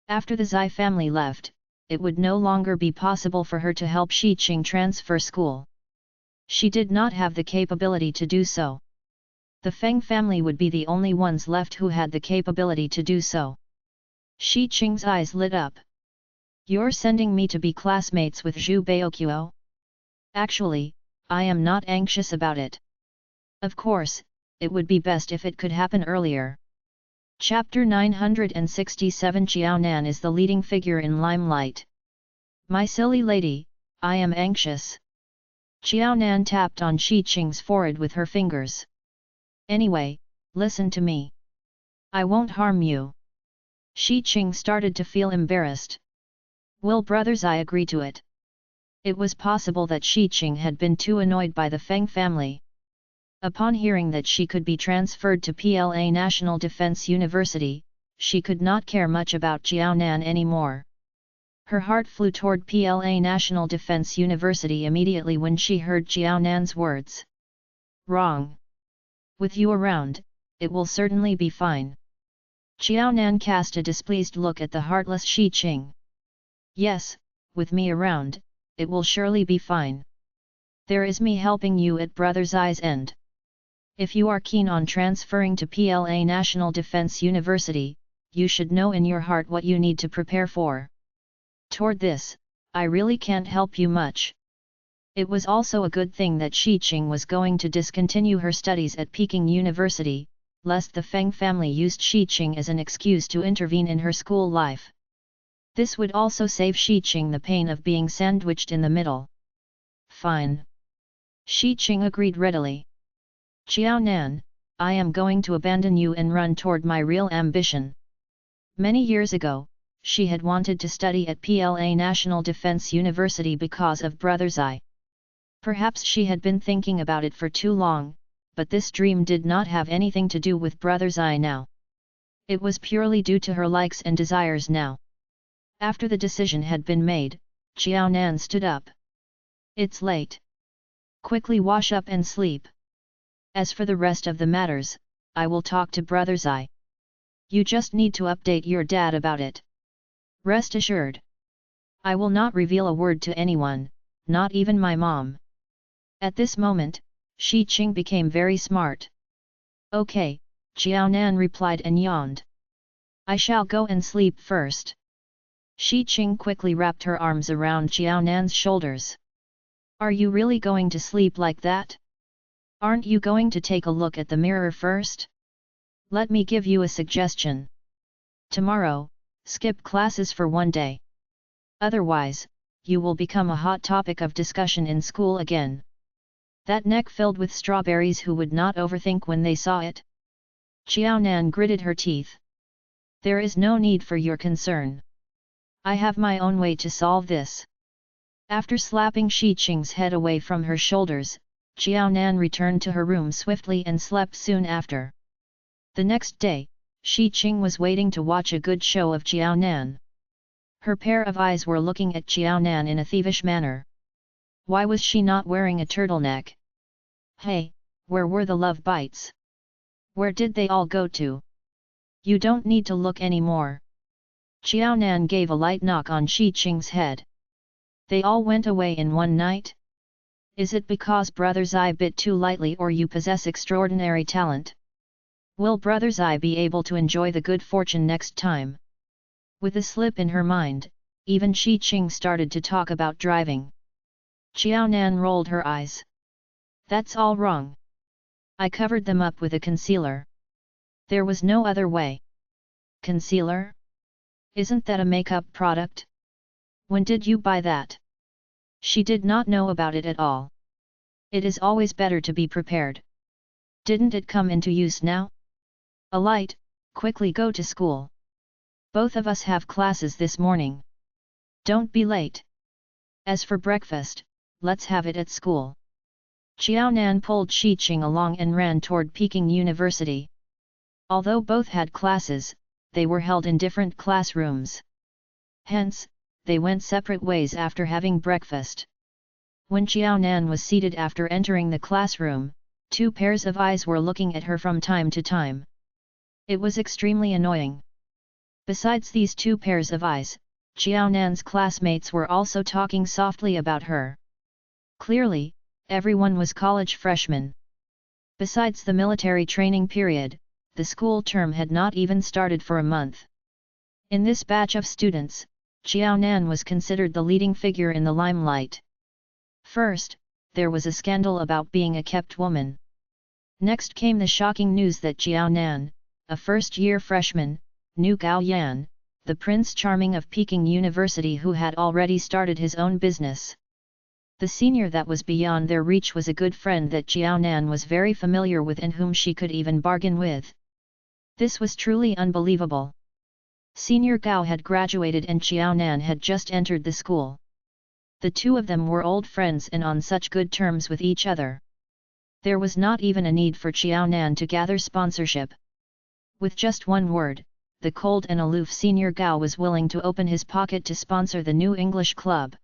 After the Zai family left, it would no longer be possible for her to help Shi Qing transfer school. She did not have the capability to do so. The Feng family would be the only ones left who had the capability to do so. Shi Qing's eyes lit up. You're sending me to be classmates with Zhu Baoquo? Actually, I am not anxious about it. Of course, it would be best if it could happen earlier. Chapter 967 Xiao Nan is the leading figure in Limelight. My silly lady, I am anxious. Xiao Nan tapped on Shi Qing's forehead with her fingers. Anyway, listen to me. I won't harm you. Shi Qing started to feel embarrassed. Will brothers I agree to it? It was possible that Shi Qing had been too annoyed by the Feng family. Upon hearing that she could be transferred to PLA National Defense University, she could not care much about Xiao Nan anymore. Her heart flew toward PLA National Defense University immediately when she heard Xiao Nan's words. Wrong. With you around, it will certainly be fine. Xiao Nan cast a displeased look at the heartless Shi Qing. Yes, with me around, it will surely be fine. There is me helping you at Brother Zai's end. If you are keen on transferring to PLA National Defense University, you should know in your heart what you need to prepare for. Toward this, I really can't help you much. It was also a good thing that Shi Qing was going to discontinue her studies at Peking University, lest the Feng family used Shi Qing as an excuse to intervene in her school life. This would also save Shi Qing the pain of being sandwiched in the middle. Fine. Shi Qing agreed readily. Xiao Nan, I am going to abandon you and run toward my real ambition. Many years ago, she had wanted to study at PLA National Defense University because of Brother Zai. Perhaps she had been thinking about it for too long, but this dream did not have anything to do with Brother Zai now. It was purely due to her likes and desires now. After the decision had been made, Xiao Nan stood up. It's late. Quickly wash up and sleep. As for the rest of the matters, I will talk to Brother Zai. You just need to update your dad about it. Rest assured. I will not reveal a word to anyone, not even my mom. At this moment, Shi Qing became very smart. Okay, Xiao Nan replied and yawned. I shall go and sleep first. Shi Qing quickly wrapped her arms around Xiao Nan's shoulders. Are you really going to sleep like that? Aren't you going to take a look at the mirror first? Let me give you a suggestion. Tomorrow, skip classes for one day. Otherwise, you will become a hot topic of discussion in school again. That neck filled with strawberries, who would not overthink when they saw it? Xiao Nan gritted her teeth. There is no need for your concern. I have my own way to solve this. After slapping Shi Qing's head away from her shoulders, Xiao Nan returned to her room swiftly and slept soon after. The next day, Shi Qing was waiting to watch a good show of Xiao Nan. Her pair of eyes were looking at Xiao Nan in a thievish manner. Why was she not wearing a turtleneck? Hey, where were the love bites? Where did they all go to? You don't need to look anymore. Xiaonan gave a light knock on Shi Qing's head. They all went away in one night? Is it because Brother's Eye bit too lightly or you possess extraordinary talent? Will Brother's Eye be able to enjoy the good fortune next time? With a slip in her mind, even Shi Qing started to talk about driving. Xiaonan rolled her eyes. That's all wrong. I covered them up with a concealer. There was no other way. Concealer? Isn't that a makeup product? When did you buy that? She did not know about it at all. It is always better to be prepared. Didn't it come into use now? Alight, quickly go to school. Both of us have classes this morning. Don't be late. As for breakfast, let's have it at school. Xiaonan pulled Shi Qing along and ran toward Peking University. Although both had classes, they were held in different classrooms. Hence, they went separate ways after having breakfast. When Xiaonan was seated after entering the classroom, two pairs of eyes were looking at her from time to time. It was extremely annoying. Besides these two pairs of eyes, Xiaonan's classmates were also talking softly about her. Clearly, everyone was college freshmen. Besides the military training period, the school term had not even started for a month. In this batch of students, Xiaonan was considered the leading figure in the limelight. First, there was a scandal about being a kept woman. Next came the shocking news that Xiaonan, a first-year freshman, knew Gao Yan, the Prince Charming of Peking University who had already started his own business. The senior that was beyond their reach was a good friend that Xiaonan was very familiar with and whom she could even bargain with. This was truly unbelievable. Senior Gao had graduated and Xiaonan had just entered the school. The two of them were old friends and on such good terms with each other. There was not even a need for Xiaonan to gather sponsorship. With just one word, the cold and aloof Senior Gao was willing to open his pocket to sponsor the new English club.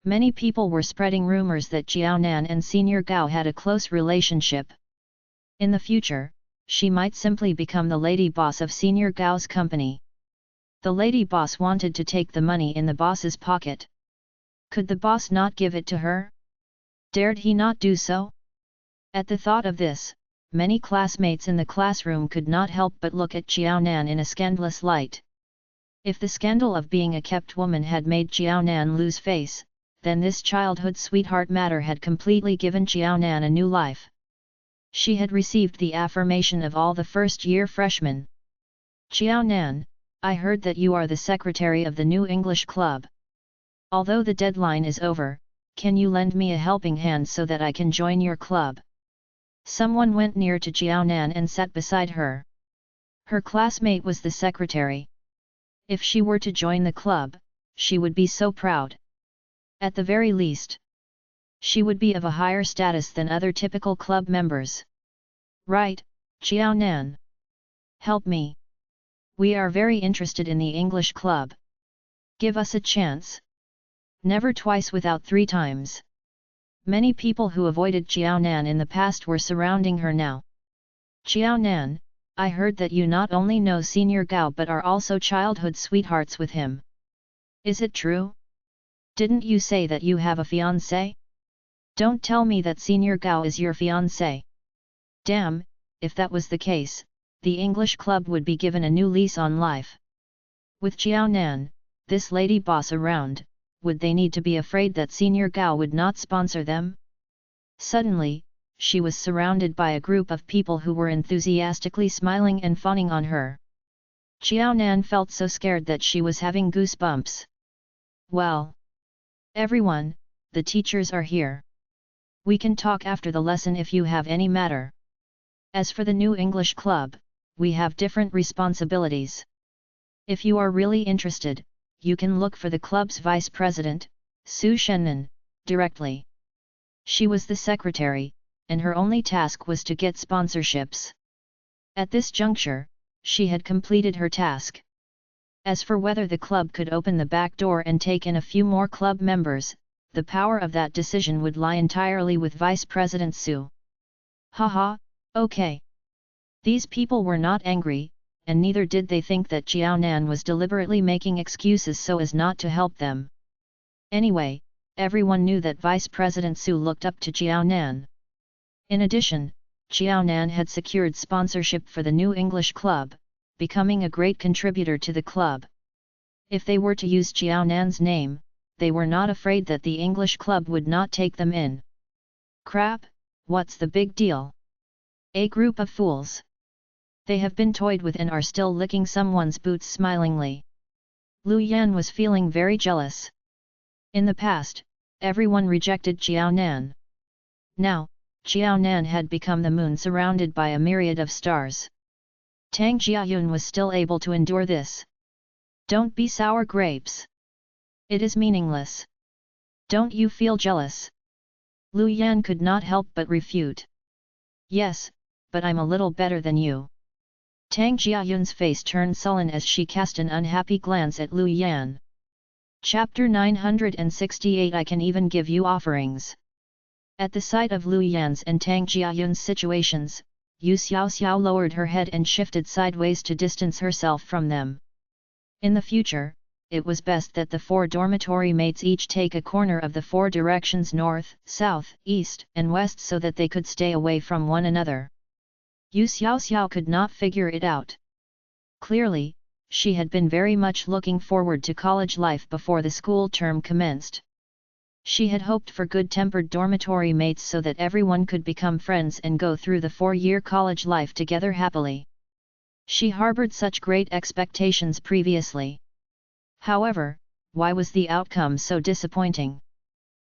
Many people were spreading rumors that Xiaonan and Senior Gao had a close relationship. In the future, she might simply become the lady boss of Senior Gao's company. The lady boss wanted to take the money in the boss's pocket. Could the boss not give it to her? Dared he not do so? At the thought of this, many classmates in the classroom could not help but look at Xiaonan in a scandalous light. If the scandal of being a kept woman had made Xiaonan lose face, then this childhood sweetheart matter had completely given Xiaonan a new life. She had received the affirmation of all the first-year freshmen. Xiaonan, I heard that you are the secretary of the new English club. Although the deadline is over, can you lend me a helping hand so that I can join your club? Someone went near to Xiaonan and sat beside her. Her classmate was the secretary. If she were to join the club, she would be so proud. At the very least, she would be of a higher status than other typical club members. Right, Xiaonan. Help me. We are very interested in the English club. Give us a chance. Never twice without three times. Many people who avoided Xiaonan in the past were surrounding her now. Xiaonan, I heard that you not only know Senior Gao but are also childhood sweethearts with him. Is it true? Didn't you say that you have a fiancé? Don't tell me that Senior Gao is your fiancé. Damn, if that was the case, the English club would be given a new lease on life. With Xiaonan, this lady boss around, would they need to be afraid that Senior Gao would not sponsor them? Suddenly, she was surrounded by a group of people who were enthusiastically smiling and fawning on her. Xiaonan felt so scared that she was having goosebumps. Well, everyone, the teachers are here. We can talk after the lesson if you have any matter. As for the new English club, we have different responsibilities. If you are really interested, you can look for the club's vice president, Su Shennan, directly. She was the secretary, and her only task was to get sponsorships. At this juncture, she had completed her task. As for whether the club could open the back door and take in a few more club members, the power of that decision would lie entirely with Vice President Su. Haha, okay. These people were not angry, and neither did they think that Jiao Nan was deliberately making excuses so as not to help them. Anyway, everyone knew that Vice President Su looked up to Jiao Nan. In addition, Jiao Nan had secured sponsorship for the new English club, becoming a great contributor to the club. If they were to use Jiao Nan's name, they were not afraid that the English club would not take them in. Crap, what's the big deal? A group of fools. They have been toyed with and are still licking someone's boots smilingly. Lu Yan was feeling very jealous. In the past, everyone rejected Jiao Nan. Now, Jiao Nan had become the moon surrounded by a myriad of stars. Tang Jiayun was still able to endure this. Don't be sour grapes. It is meaningless. Don't you feel jealous? Lu Yan could not help but refute. Yes, but I'm a little better than you. Tang Jiayun's face turned sullen as she cast an unhappy glance at Lu Yan. Chapter 968 I can even give you offerings. At the sight of Lu Yan's and Tang Jiayun's situations, Yu Xiaoxiao lowered her head and shifted sideways to distance herself from them. In the future, it was best that the 4 dormitory mates each take a corner of the 4 directions north, south, east, and west so that they could stay away from one another. Yu Xiaoxiao could not figure it out. Clearly, she had been very much looking forward to college life before the school term commenced. She had hoped for good-tempered dormitory mates so that everyone could become friends and go through the 4-year college life together happily. She harbored such great expectations previously. However, why was the outcome so disappointing?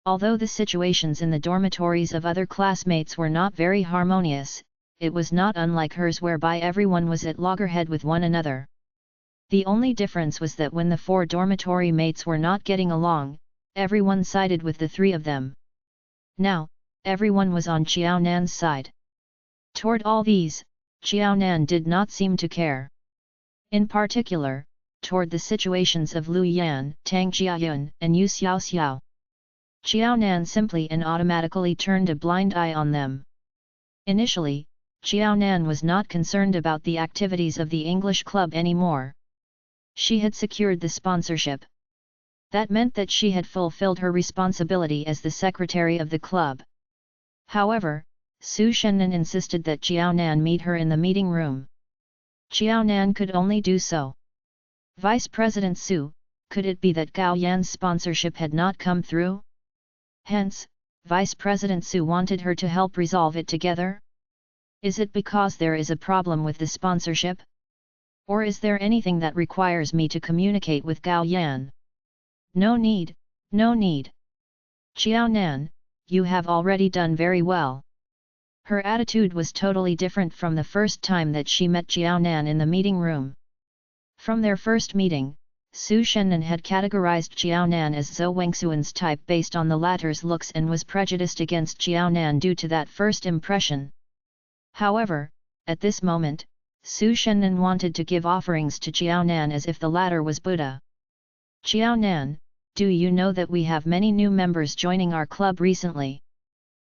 Although the situations in the dormitories of other classmates were not very harmonious, it was not unlike hers whereby everyone was at loggerhead with one another. The only difference was that when the 4 dormitory mates were not getting along, everyone sided with the 3 of them. Now, everyone was on Jiao Nan's side. Toward all these, Jiao Nan did not seem to care. In particular, toward the situations of Lu Yan, Tang Jiayun, and Yu Xiaoxiao. Jiao Nan simply and automatically turned a blind eye on them. Initially, Jiao Nan was not concerned about the activities of the English club anymore. She had secured the sponsorship. That meant that she had fulfilled her responsibility as the secretary of the club. However, Su Shennan insisted that Jiao Nan meet her in the meeting room. Jiao Nan could only do so. Vice President Su, could it be that Gao Yan's sponsorship had not come through? Hence, Vice President Su wanted her to help resolve it together? Is it because there is a problem with the sponsorship? Or is there anything that requires me to communicate with Gao Yan? No need, no need. Jiao Nan, you have already done very well. Her attitude was totally different from the first time that she met Jiao Nan in the meeting room. From their first meeting, Su Shennan had categorized Jiao Nan as Zhou Wengxuan's type based on the latter's looks and was prejudiced against Jiao Nan due to that first impression. However, at this moment, Su Shennan wanted to give offerings to Jiao Nan as if the latter was Buddha. Jiao Nan, do you know that we have many new members joining our club recently?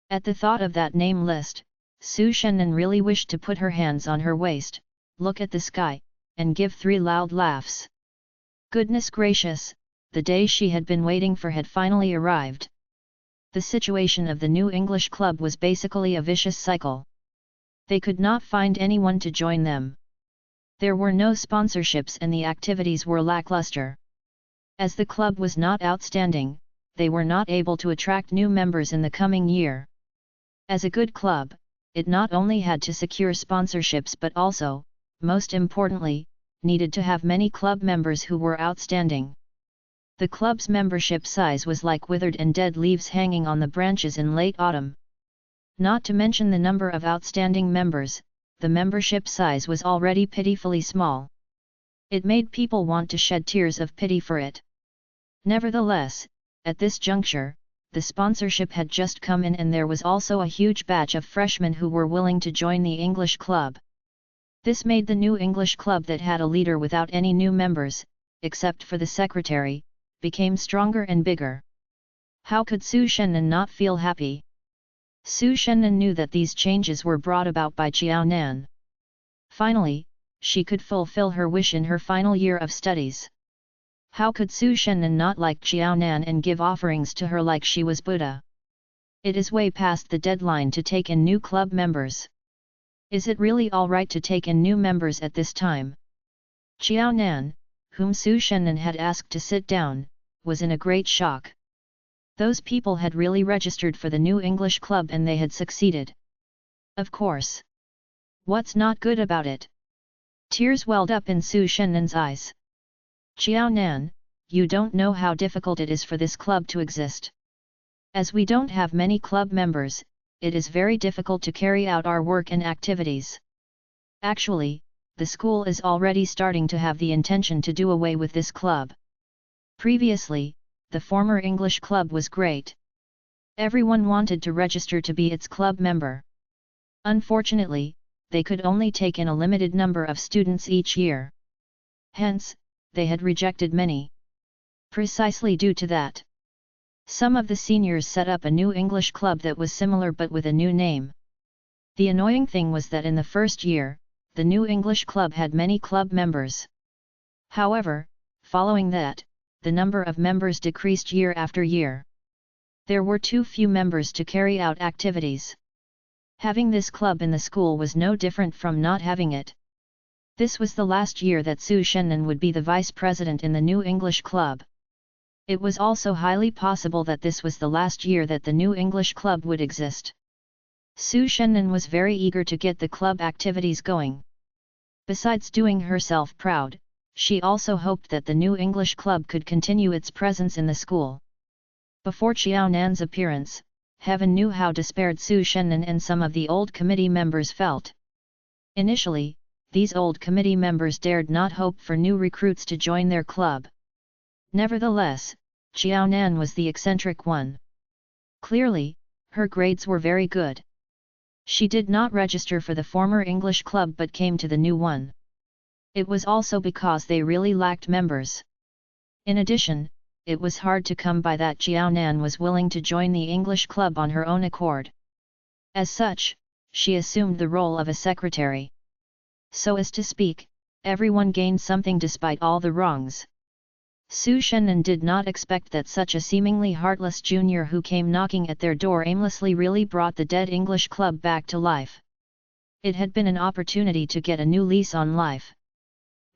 At the thought of that name list, Su Shennan really wished to put her hands on her waist, look at the sky, and give 3 loud laughs. Goodness gracious, the day she had been waiting for had finally arrived. The situation of the new English club was basically a vicious cycle. They could not find anyone to join them. There were no sponsorships and the activities were lackluster. As the club was not outstanding, they were not able to attract new members in the coming year. As a good club, it not only had to secure sponsorships but also, most importantly, needed to have many club members who were outstanding. The club's membership size was like withered and dead leaves hanging on the branches in late autumn. Not to mention the number of outstanding members, the membership size was already pitifully small. It made people want to shed tears of pity for it. Nevertheless, at this juncture, the sponsorship had just come in and there was also a huge batch of freshmen who were willing to join the English club. This made the new English club that had a leader without any new members, except for the secretary, became stronger and bigger. How could Su Shennan not feel happy? Su Shennan knew that these changes were brought about by Jiao Nan. Finally, she could fulfill her wish in her final year of studies. How could Su Shennan not like Xiaonan and give offerings to her like she was Buddha? It is way past the deadline to take in new club members. Is it really alright to take in new members at this time? Xiaonan, whom Su Shennan had asked to sit down, was in a great shock. Those people had really registered for the new English club and they had succeeded. Of course. What's not good about it? Tears welled up in Su Shennan's eyes. Xiaonan, you don't know how difficult it is for this club to exist. As we don't have many club members, it is very difficult to carry out our work and activities. Actually, the school is already starting to have the intention to do away with this club. Previously, the former English club was great. Everyone wanted to register to be its club member. Unfortunately, they could only take in a limited number of students each year. Hence, they had rejected many. Precisely due to that, some of the seniors set up a new English club that was similar but with a new name. The annoying thing was that in the first year, the new English club had many club members. However, following that, the number of members decreased year after year. There were too few members to carry out activities. Having this club in the school was no different from not having it. This was the last year that Su Shennan would be the vice president in the new English club. It was also highly possible that this was the last year that the new English club would exist. Su Shennan was very eager to get the club activities going. Besides doing herself proud, she also hoped that the new English club could continue its presence in the school. Before Xiaonan's appearance, heaven knew how despaired Su Shennan and some of the old committee members felt. Initially, these old committee members dared not hope for new recruits to join their club. Nevertheless, Xiaonan was the eccentric one. Clearly, her grades were very good. She did not register for the former English club but came to the new one. It was also because they really lacked members. In addition, it was hard to come by that Xiaonan was willing to join the English club on her own accord. As such, she assumed the role of a secretary. So as to speak, everyone gained something despite all the wrongs. Su Shennan did not expect that such a seemingly heartless junior who came knocking at their door aimlessly really brought the dead English club back to life. It had been an opportunity to get a new lease on life.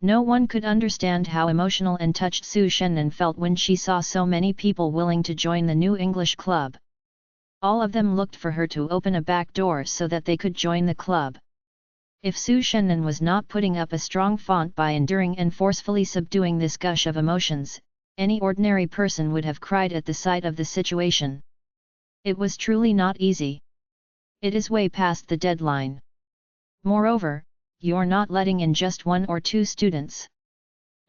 No one could understand how emotional and touched Su Shennan felt when she saw so many people willing to join the new English club. All of them looked for her to open a back door so that they could join the club. If Su Shennan was not putting up a strong front by enduring and forcefully subduing this gush of emotions, any ordinary person would have cried at the sight of the situation. It was truly not easy. It is way past the deadline. Moreover, you're not letting in just 1 or 2 students.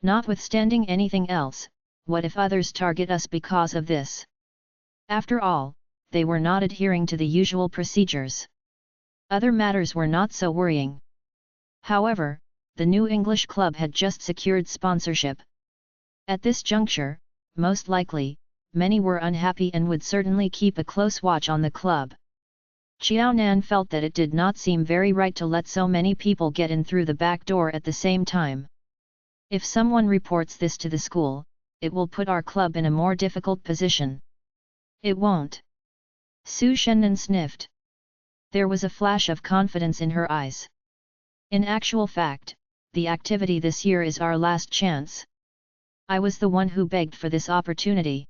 Notwithstanding anything else, what if others target us because of this? After all, they were not adhering to the usual procedures. Other matters were not so worrying. However, the new English club had just secured sponsorship. At this juncture, most likely, many were unhappy and would certainly keep a close watch on the club. Xiaonan felt that it did not seem very right to let so many people get in through the back door at the same time. If someone reports this to the school, it will put our club in a more difficult position. It won't. Su Shennan sniffed. There was a flash of confidence in her eyes. In actual fact, the activity this year is our last chance. I was the one who begged for this opportunity.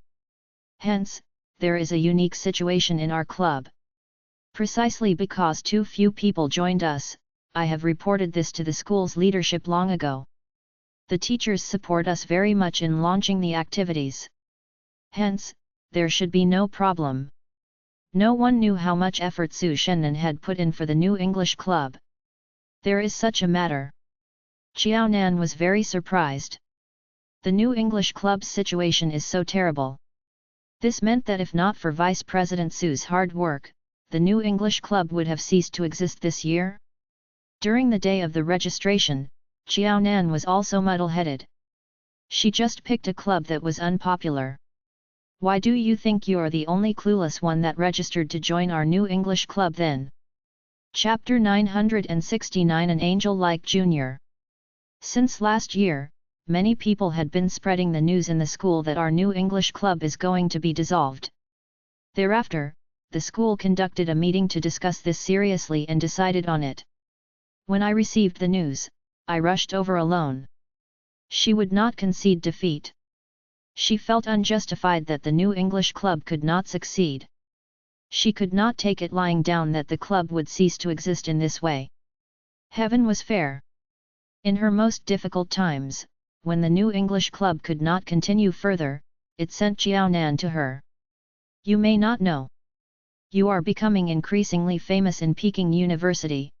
Hence, there is a unique situation in our club. Precisely because too few people joined us, I have reported this to the school's leadership long ago. The teachers support us very much in launching the activities. Hence, there should be no problem. No one knew how much effort Su Shennan had put in for the new English club. There is such a matter. Xiaonan was very surprised. The new English club's situation is so terrible. This meant that if not for Vice President Su's hard work, the new English club would have ceased to exist this year? During the day of the registration, Xiaonan was also muddle-headed. She just picked a club that was unpopular. Why do you think you're the only clueless one that registered to join our new English club then? Chapter 969 An Angel Like Junior. Since last year, many people had been spreading the news in the school that our new English club is going to be dissolved. Thereafter, the school conducted a meeting to discuss this seriously and decided on it. When I received the news, I rushed over alone. She would not concede defeat. She felt unjustified that the new English club could not succeed. She could not take it lying down that the club would cease to exist in this way. Heaven was fair. In her most difficult times, when the new English club could not continue further, it sent Jiaonan to her. You may not know. You are becoming increasingly famous in Peking University.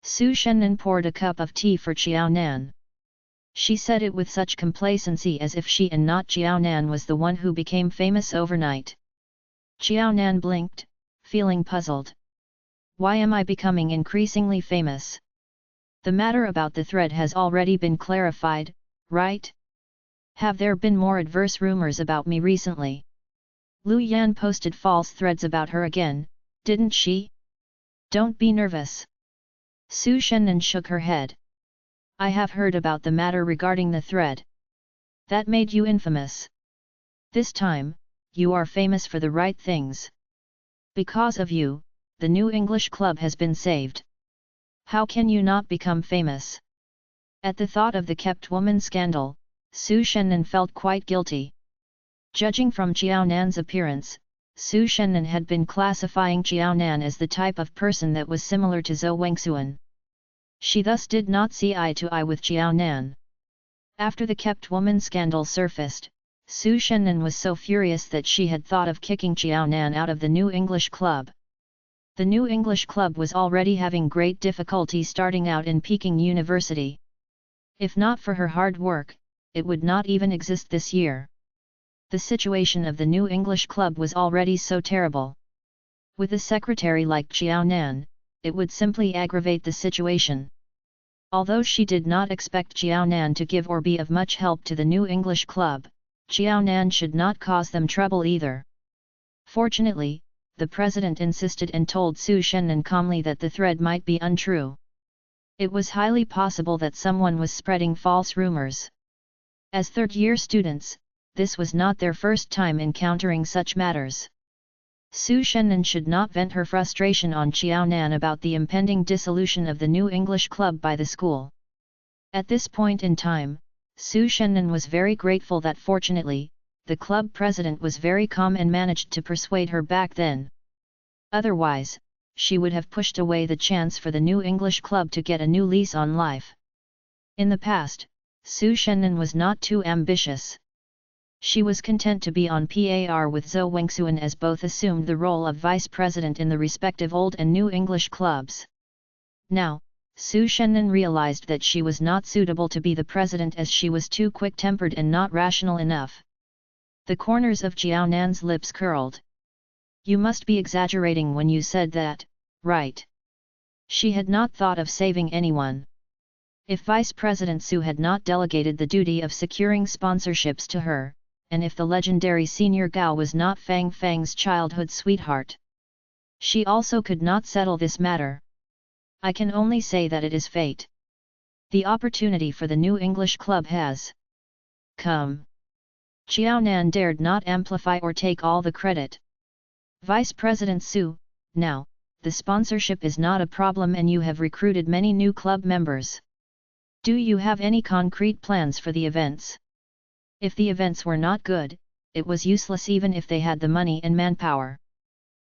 Su Shennan poured a cup of tea for Jiaonan. She said it with such complacency as if she and not Jiaonan was the one who became famous overnight. Jiaonan blinked, feeling puzzled. Why am I becoming increasingly famous? The matter about the thread has already been clarified, right? Have there been more adverse rumors about me recently? Lu Yan posted false threads about her again, didn't she? Don't be nervous. Su Shennan shook her head. I have heard about the matter regarding the thread. That made you infamous. This time, you are famous for the right things. Because of you, the new English club has been saved. How can you not become famous? At the thought of the kept woman scandal, Su Shennan felt quite guilty. Judging from Jiaonan's appearance, Su Shennan had been classifying Jiaonan as the type of person that was similar to Zhou Wengxuan. She thus did not see eye to eye with Jiaonan. After the kept woman scandal surfaced, Su Shennan was so furious that she had thought of kicking Jiaonan out of the new English club. The new English club was already having great difficulty starting out in Peking University. If not for her hard work, it would not even exist this year. The situation of the new English club was already so terrible. With a secretary like Jiaonan, it would simply aggravate the situation. Although she did not expect Jiaonan to give or be of much help to the new English club, Jiaonan should not cause them trouble either. Fortunately, the president insisted and told Su Shennan calmly that the thread might be untrue. It was highly possible that someone was spreading false rumors. As third-year students, this was not their first time encountering such matters. Su Shennan should not vent her frustration on Jiaonan about the impending dissolution of the new English club by the school. At this point in time, Su Shennan was very grateful that fortunately, the club president was very calm and managed to persuade her back then. Otherwise, she would have pushed away the chance for the new English club to get a new lease on life. In the past, Su Shennan was not too ambitious. She was content to be on par with Zhou Wengxuan as both assumed the role of vice president in the respective old and new English clubs. Now, Su Shennan realized that she was not suitable to be the president as she was too quick-tempered and not rational enough. The corners of Jiaonan's lips curled. You must be exaggerating when you said that, right? She had not thought of saving anyone. If Vice President Su had not delegated the duty of securing sponsorships to her, and if the legendary senior Gao was not Fang Fang's childhood sweetheart, she also could not settle this matter. I can only say that it is fate. The opportunity for the new English club has come. Jiaonan dared not amplify or take all the credit. Vice President Su, now, the sponsorship is not a problem and you have recruited many new club members. Do you have any concrete plans for the events? If the events were not good, it was useless even if they had the money and manpower.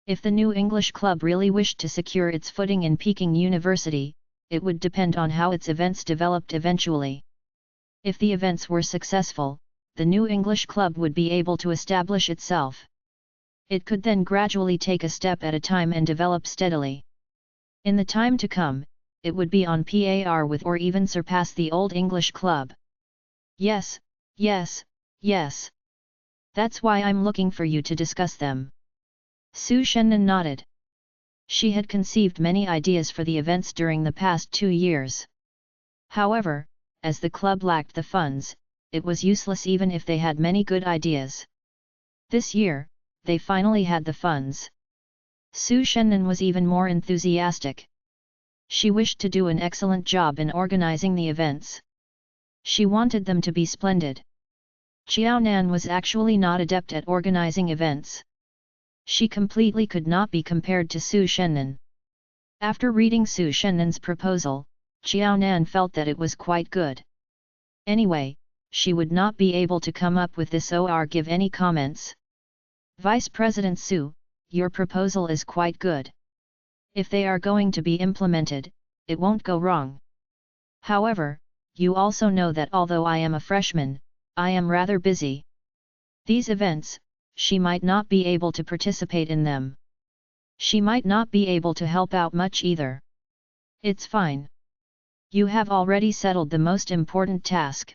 If the new English club really wished to secure its footing in Peking University, it would depend on how its events developed eventually. If the events were successful, the new English club would be able to establish itself. It could then gradually take a step at a time and develop steadily. In the time to come, it would be on par with or even surpass the old English club. Yes, yes, yes. That's why I'm looking for you to discuss them. Su Shennan nodded. She had conceived many ideas for the events during the past 2 years. However, as the club lacked the funds, it was useless even if they had many good ideas. This year, they finally had the funds. Su Shennan was even more enthusiastic. She wished to do an excellent job in organizing the events. She wanted them to be splendid. Xiaonan was actually not adept at organizing events. She completely could not be compared to Su Shennan. After reading Su Shennan's proposal, Xiaonan felt that it was quite good. Anyway, she would not be able to come up with this or give any comments. Vice President Su, your proposal is quite good. If they are going to be implemented, it won't go wrong. However, you also know that although I am a freshman, I am rather busy. These events, she might not be able to participate in them. She might not be able to help out much either. It's fine. You have already settled the most important task.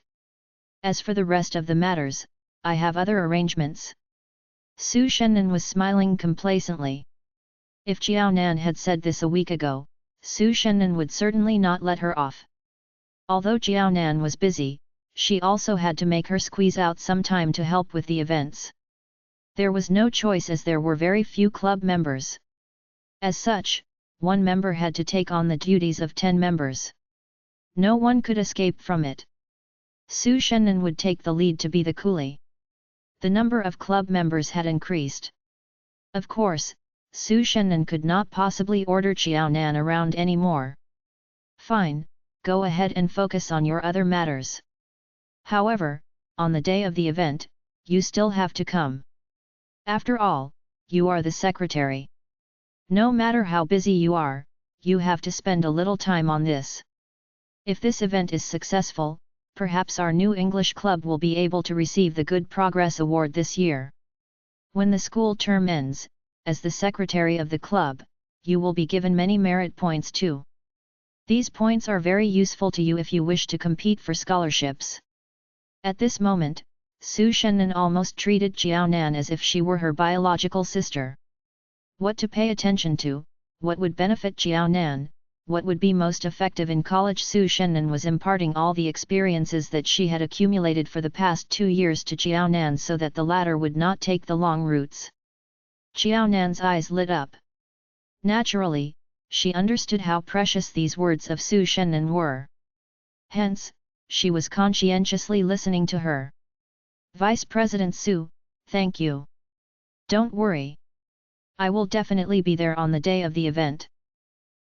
As for the rest of the matters, I have other arrangements. Su Shennan was smiling complacently. If Xiaonan had said this a week ago, Su Shennan would certainly not let her off. Although Xiaonan was busy, she also had to make her squeeze out some time to help with the events. There was no choice as there were very few club members. As such, one member had to take on the duties of 10 members. No one could escape from it. Su Shennan would take the lead to be the coolie. The number of club members had increased. Of course, Su Shennan could not possibly order Xiaonan around anymore. Fine, go ahead and focus on your other matters. However, on the day of the event, you still have to come. After all, you are the secretary. No matter how busy you are, you have to spend a little time on this. If this event is successful, perhaps our new English club will be able to receive the Good Progress Award this year. When the school term ends, as the secretary of the club, you will be given many merit points too. These points are very useful to you if you wish to compete for scholarships. At this moment, Su Shennan almost treated Xiaonan as if she were her biological sister. What to pay attention to, what would benefit Xiaonan, what would be most effective in college. Su Shennan was imparting all the experiences that she had accumulated for the past 2 years to Xiaonan so that the latter would not take the long routes. Xiaonan's eyes lit up. Naturally, she understood how precious these words of Su Shennan were. Hence, she was conscientiously listening to her. Vice President Su, thank you. Don't worry. I will definitely be there on the day of the event.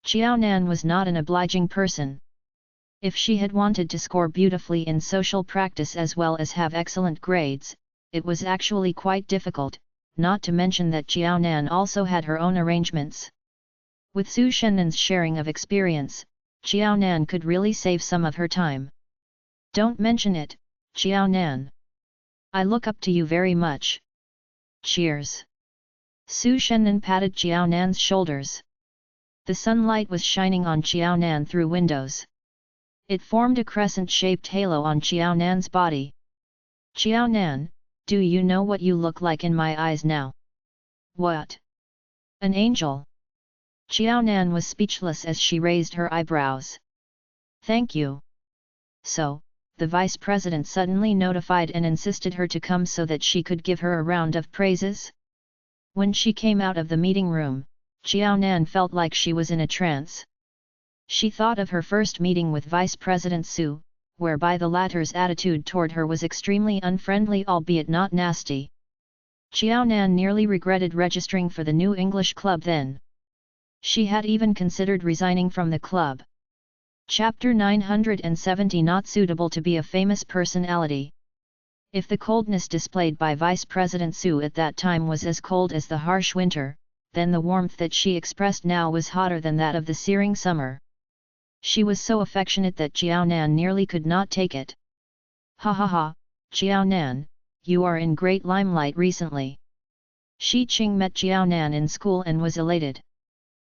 Xiaonan was not an obliging person. If she had wanted to score beautifully in social practice as well as have excellent grades, it was actually quite difficult, not to mention that Xiaonan also had her own arrangements. With Su Shennan's sharing of experience, Xiaonan could really save some of her time. Don't mention it, Xiaonan. I look up to you very much. Cheers. Su Shennan patted Xiaonan's shoulders. The sunlight was shining on Xiaonan through windows. It formed a crescent-shaped halo on Xiaonan's body. Xiaonan, do you know what you look like in my eyes now? What? An angel? Xiaonan was speechless as she raised her eyebrows. Thank you. So, the vice president suddenly notified and insisted her to come so that she could give her a round of praises? When she came out of the meeting room, Xiaonan felt like she was in a trance. She thought of her first meeting with Vice President Su, whereby the latter's attitude toward her was extremely unfriendly albeit not nasty. Xiaonan nearly regretted registering for the new English club then. She had even considered resigning from the club. Chapter 970 Not suitable to be a famous personality. If the coldness displayed by Vice President Su at that time was as cold as the harsh winter, then the warmth that she expressed now was hotter than that of the searing summer. She was so affectionate that Xiaonan nearly could not take it. Ha ha ha, Xiaonan, you are in great limelight recently. Shi Qing met Xiaonan in school and was elated.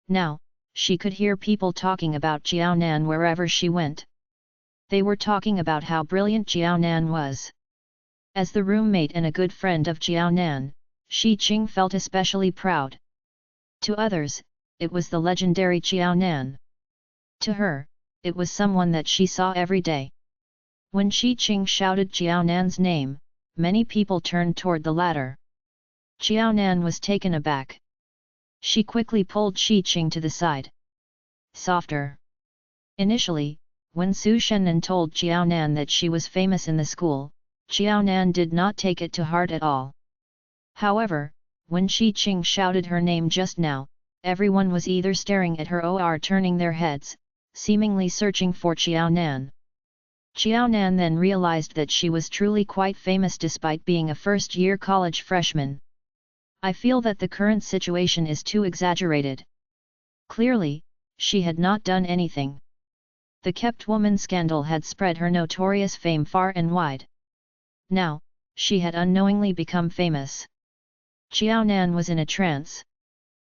Now, she could hear people talking about Xiaonan wherever she went. They were talking about how brilliant Xiaonan was. As the roommate and a good friend of Xiaonan, Shi Qing felt especially proud. To others, it was the legendary Xiaonan. To her, it was someone that she saw every day. When Shi Qing shouted Xiaonan's name, many people turned toward the latter. Xiaonan was taken aback. She quickly pulled Shi Qing to the side. Softer. Initially, When Su Shennan told Xiao Nan that she was famous in the school, Xiao Nan did not take it to heart at all. However, when Shi Qing shouted her name just now, everyone was either staring at her or turning their heads, seemingly searching for Xiao Nan. Xiao Nan then realized that she was truly quite famous despite being a first-year college freshman. I feel that the current situation is too exaggerated. Clearly, she had not done anything. The kept woman scandal had spread her notorious fame far and wide. Now, she had unknowingly become famous. Xiao Nan was in a trance.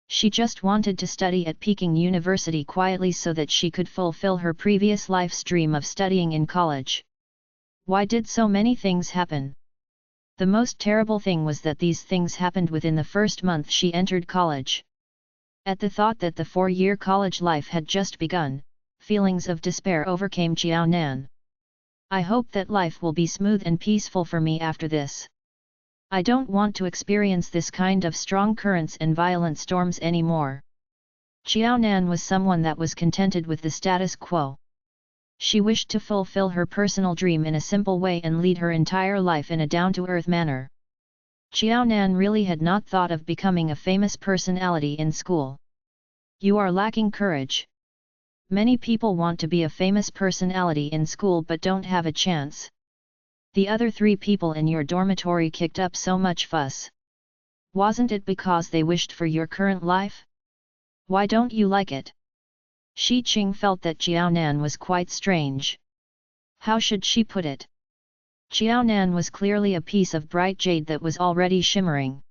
She just wanted to study at Peking University quietly so that she could fulfill her previous life's dream of studying in college. Why did so many things happen? The most terrible thing was that these things happened within the first month she entered college. At the thought that the 4-year college life had just begun, feelings of despair overcame Xiao Nan. I hope that life will be smooth and peaceful for me after this. I don't want to experience this kind of strong currents and violent storms anymore. Xiao Nan was someone that was contented with the status quo. She wished to fulfill her personal dream in a simple way and lead her entire life in a down-to-earth manner. Xiao Nan really had not thought of becoming a famous personality in school. You are lacking courage. Many people want to be a famous personality in school but don't have a chance. The other 3 people in your dormitory kicked up so much fuss. Wasn't it because they wished for your current life? Why don't you like it? Shi Qing felt that Xiao Nan was quite strange. How should she put it? Xiao Nan was clearly a piece of bright jade that was already shimmering.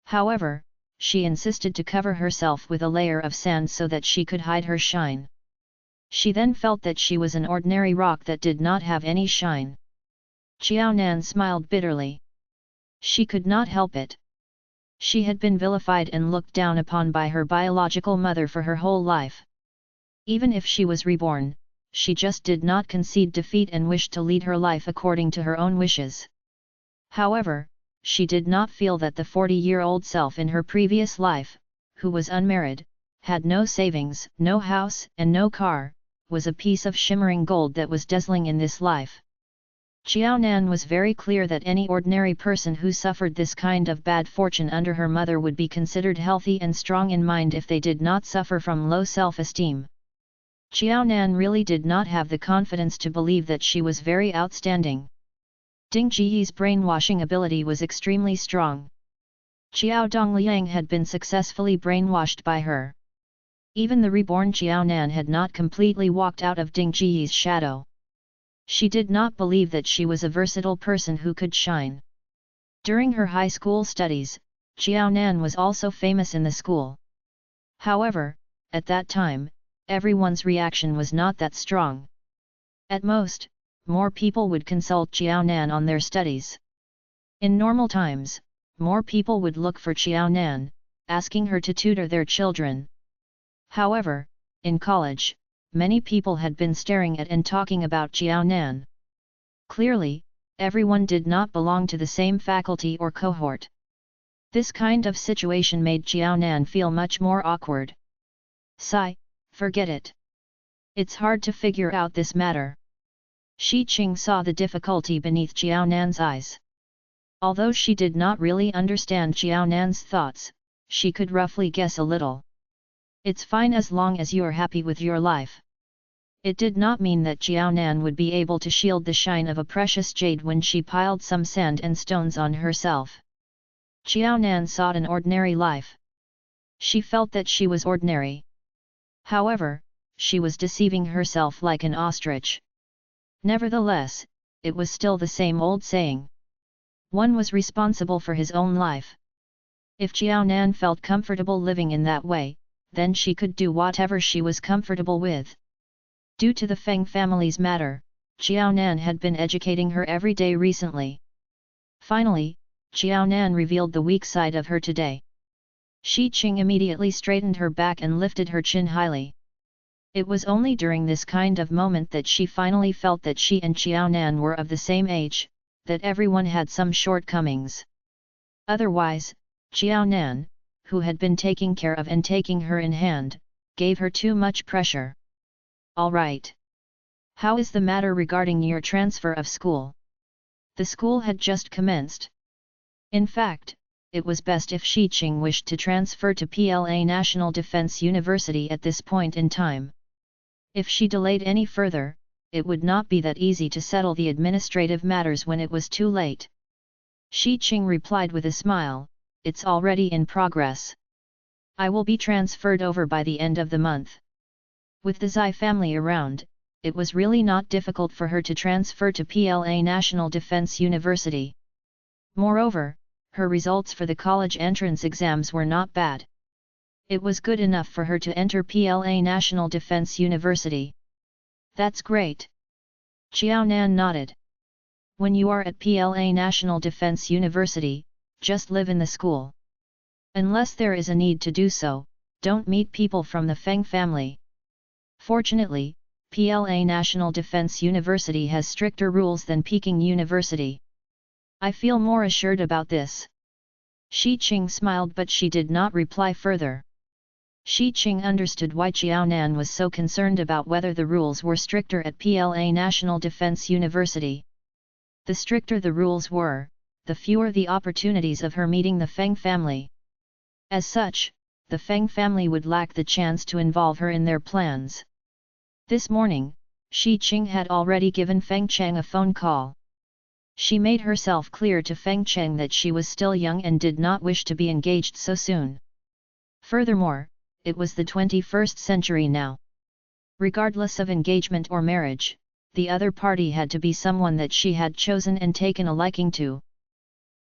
However, she insisted to cover herself with a layer of sand so that she could hide her shine. She then felt that she was an ordinary rock that did not have any shine. Xiao Nan smiled bitterly. She could not help it. She had been vilified and looked down upon by her biological mother for her whole life. Even if she was reborn, she just did not concede defeat and wished to lead her life according to her own wishes. However, she did not feel that the 40-year-old self in her previous life, who was unmarried, had no savings, no house and no car, was a piece of shimmering gold that was dazzling in this life. Xiao Nan was very clear that any ordinary person who suffered this kind of bad fortune under her mother would be considered healthy and strong in mind if they did not suffer from low self-esteem. Xiao Nan really did not have the confidence to believe that she was very outstanding. Ding Jiyi's brainwashing ability was extremely strong. Xiao Dongliang had been successfully brainwashed by her. Even the reborn Xiao Nan had not completely walked out of Ding Jiyi's shadow. She did not believe that she was a versatile person who could shine. During her high school studies, Xiao Nan was also famous in the school. However, at that time, everyone's reaction was not that strong. At most, more people would consult Xiao Nan on their studies. In normal times, more people would look for Xiao Nan, asking her to tutor their children. However, in college, many people had been staring at and talking about Xiao Nan. Clearly, everyone did not belong to the same faculty or cohort. This kind of situation made Xiao Nan feel much more awkward. Sigh, forget it. It's hard to figure out this matter. Shi Qing saw the difficulty beneath Xiao Nan's eyes. Although she did not really understand Xiao Nan's thoughts, she could roughly guess a little. It's fine as long as you're happy with your life. It did not mean that Xiao Nan would be able to shield the shine of a precious jade when she piled some sand and stones on herself. Xiao Nan sought an ordinary life. She felt that she was ordinary. However, she was deceiving herself like an ostrich. Nevertheless, it was still the same old saying. One was responsible for his own life. If Xiao Nan felt comfortable living in that way, then she could do whatever she was comfortable with. Due to the Feng family's matter, Xiao Nan had been educating her every day recently. Finally, Xiao Nan revealed the weak side of her today. Shi Qing immediately straightened her back and lifted her chin highly. It was only during this kind of moment that she finally felt that she and Xiao Nan were of the same age, that everyone had some shortcomings. Otherwise, Xiao Nan, who had been taking care of and taking her in hand, gave her too much pressure. All right. How is the matter regarding your transfer of school? The school had just commenced. In fact, it was best if Shi Qing wished to transfer to PLA National Defense University at this point in time. If she delayed any further, it would not be that easy to settle the administrative matters when it was too late. Shi Qing replied with a smile, "It's already in progress. I will be transferred over by the end of the month." With the Zai family around, it was really not difficult for her to transfer to PLA National Defense University. Moreover, her results for the college entrance exams were not bad. It was good enough for her to enter PLA National Defense University. That's great. Qiaonan nodded. When you are at PLA National Defense University, just live in the school. Unless there is a need to do so, don't meet people from the Feng family. Fortunately, PLA National Defense University has stricter rules than Peking University. I feel more assured about this. Shi Qing smiled, but she did not reply further. Shi Qing understood why Qiaonan was so concerned about whether the rules were stricter at PLA National Defense University. The stricter the rules were, the fewer the opportunities of her meeting the Feng family. As such, the Feng family would lack the chance to involve her in their plans. This morning, Shi Qing had already given Feng Cheng a phone call. She made herself clear to Feng Cheng that she was still young and did not wish to be engaged so soon. Furthermore, it was the 21st century now. Regardless of engagement or marriage, the other party had to be someone that she had chosen and taken a liking to.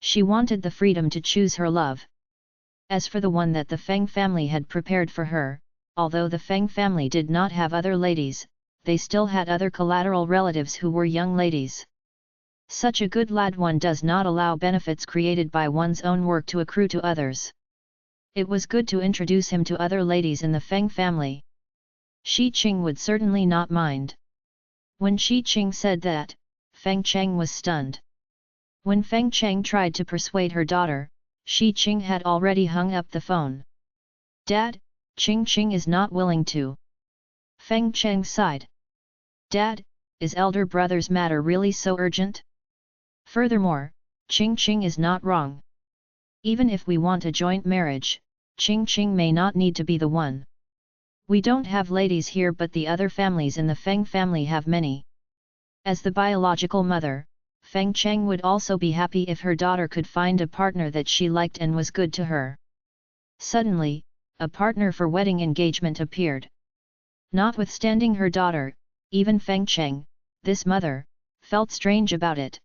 She wanted the freedom to choose her love. As for the one that the Feng family had prepared for her, although the Feng family did not have other ladies, they still had other collateral relatives who were young ladies. Such a good lad one does not allow benefits created by one's own work to accrue to others. It was good to introduce him to other ladies in the Feng family. Shi Qing would certainly not mind. When Shi Qing said that, Feng Cheng was stunned. When Feng Cheng tried to persuade her daughter, Shi Qing had already hung up the phone. "Dad, Qing is not willing to." Feng Cheng sighed. "Dad, is elder brother's matter really so urgent? Furthermore, Qing is not wrong. Even if we want a joint marriage, Qing may not need to be the one. We don't have ladies here, but the other families in the Feng family have many." As the biological mother, Feng Cheng would also be happy if her daughter could find a partner that she liked and was good to her. Suddenly, a partner for wedding engagement appeared. Notwithstanding her daughter, even Feng Cheng, this mother, felt strange about it.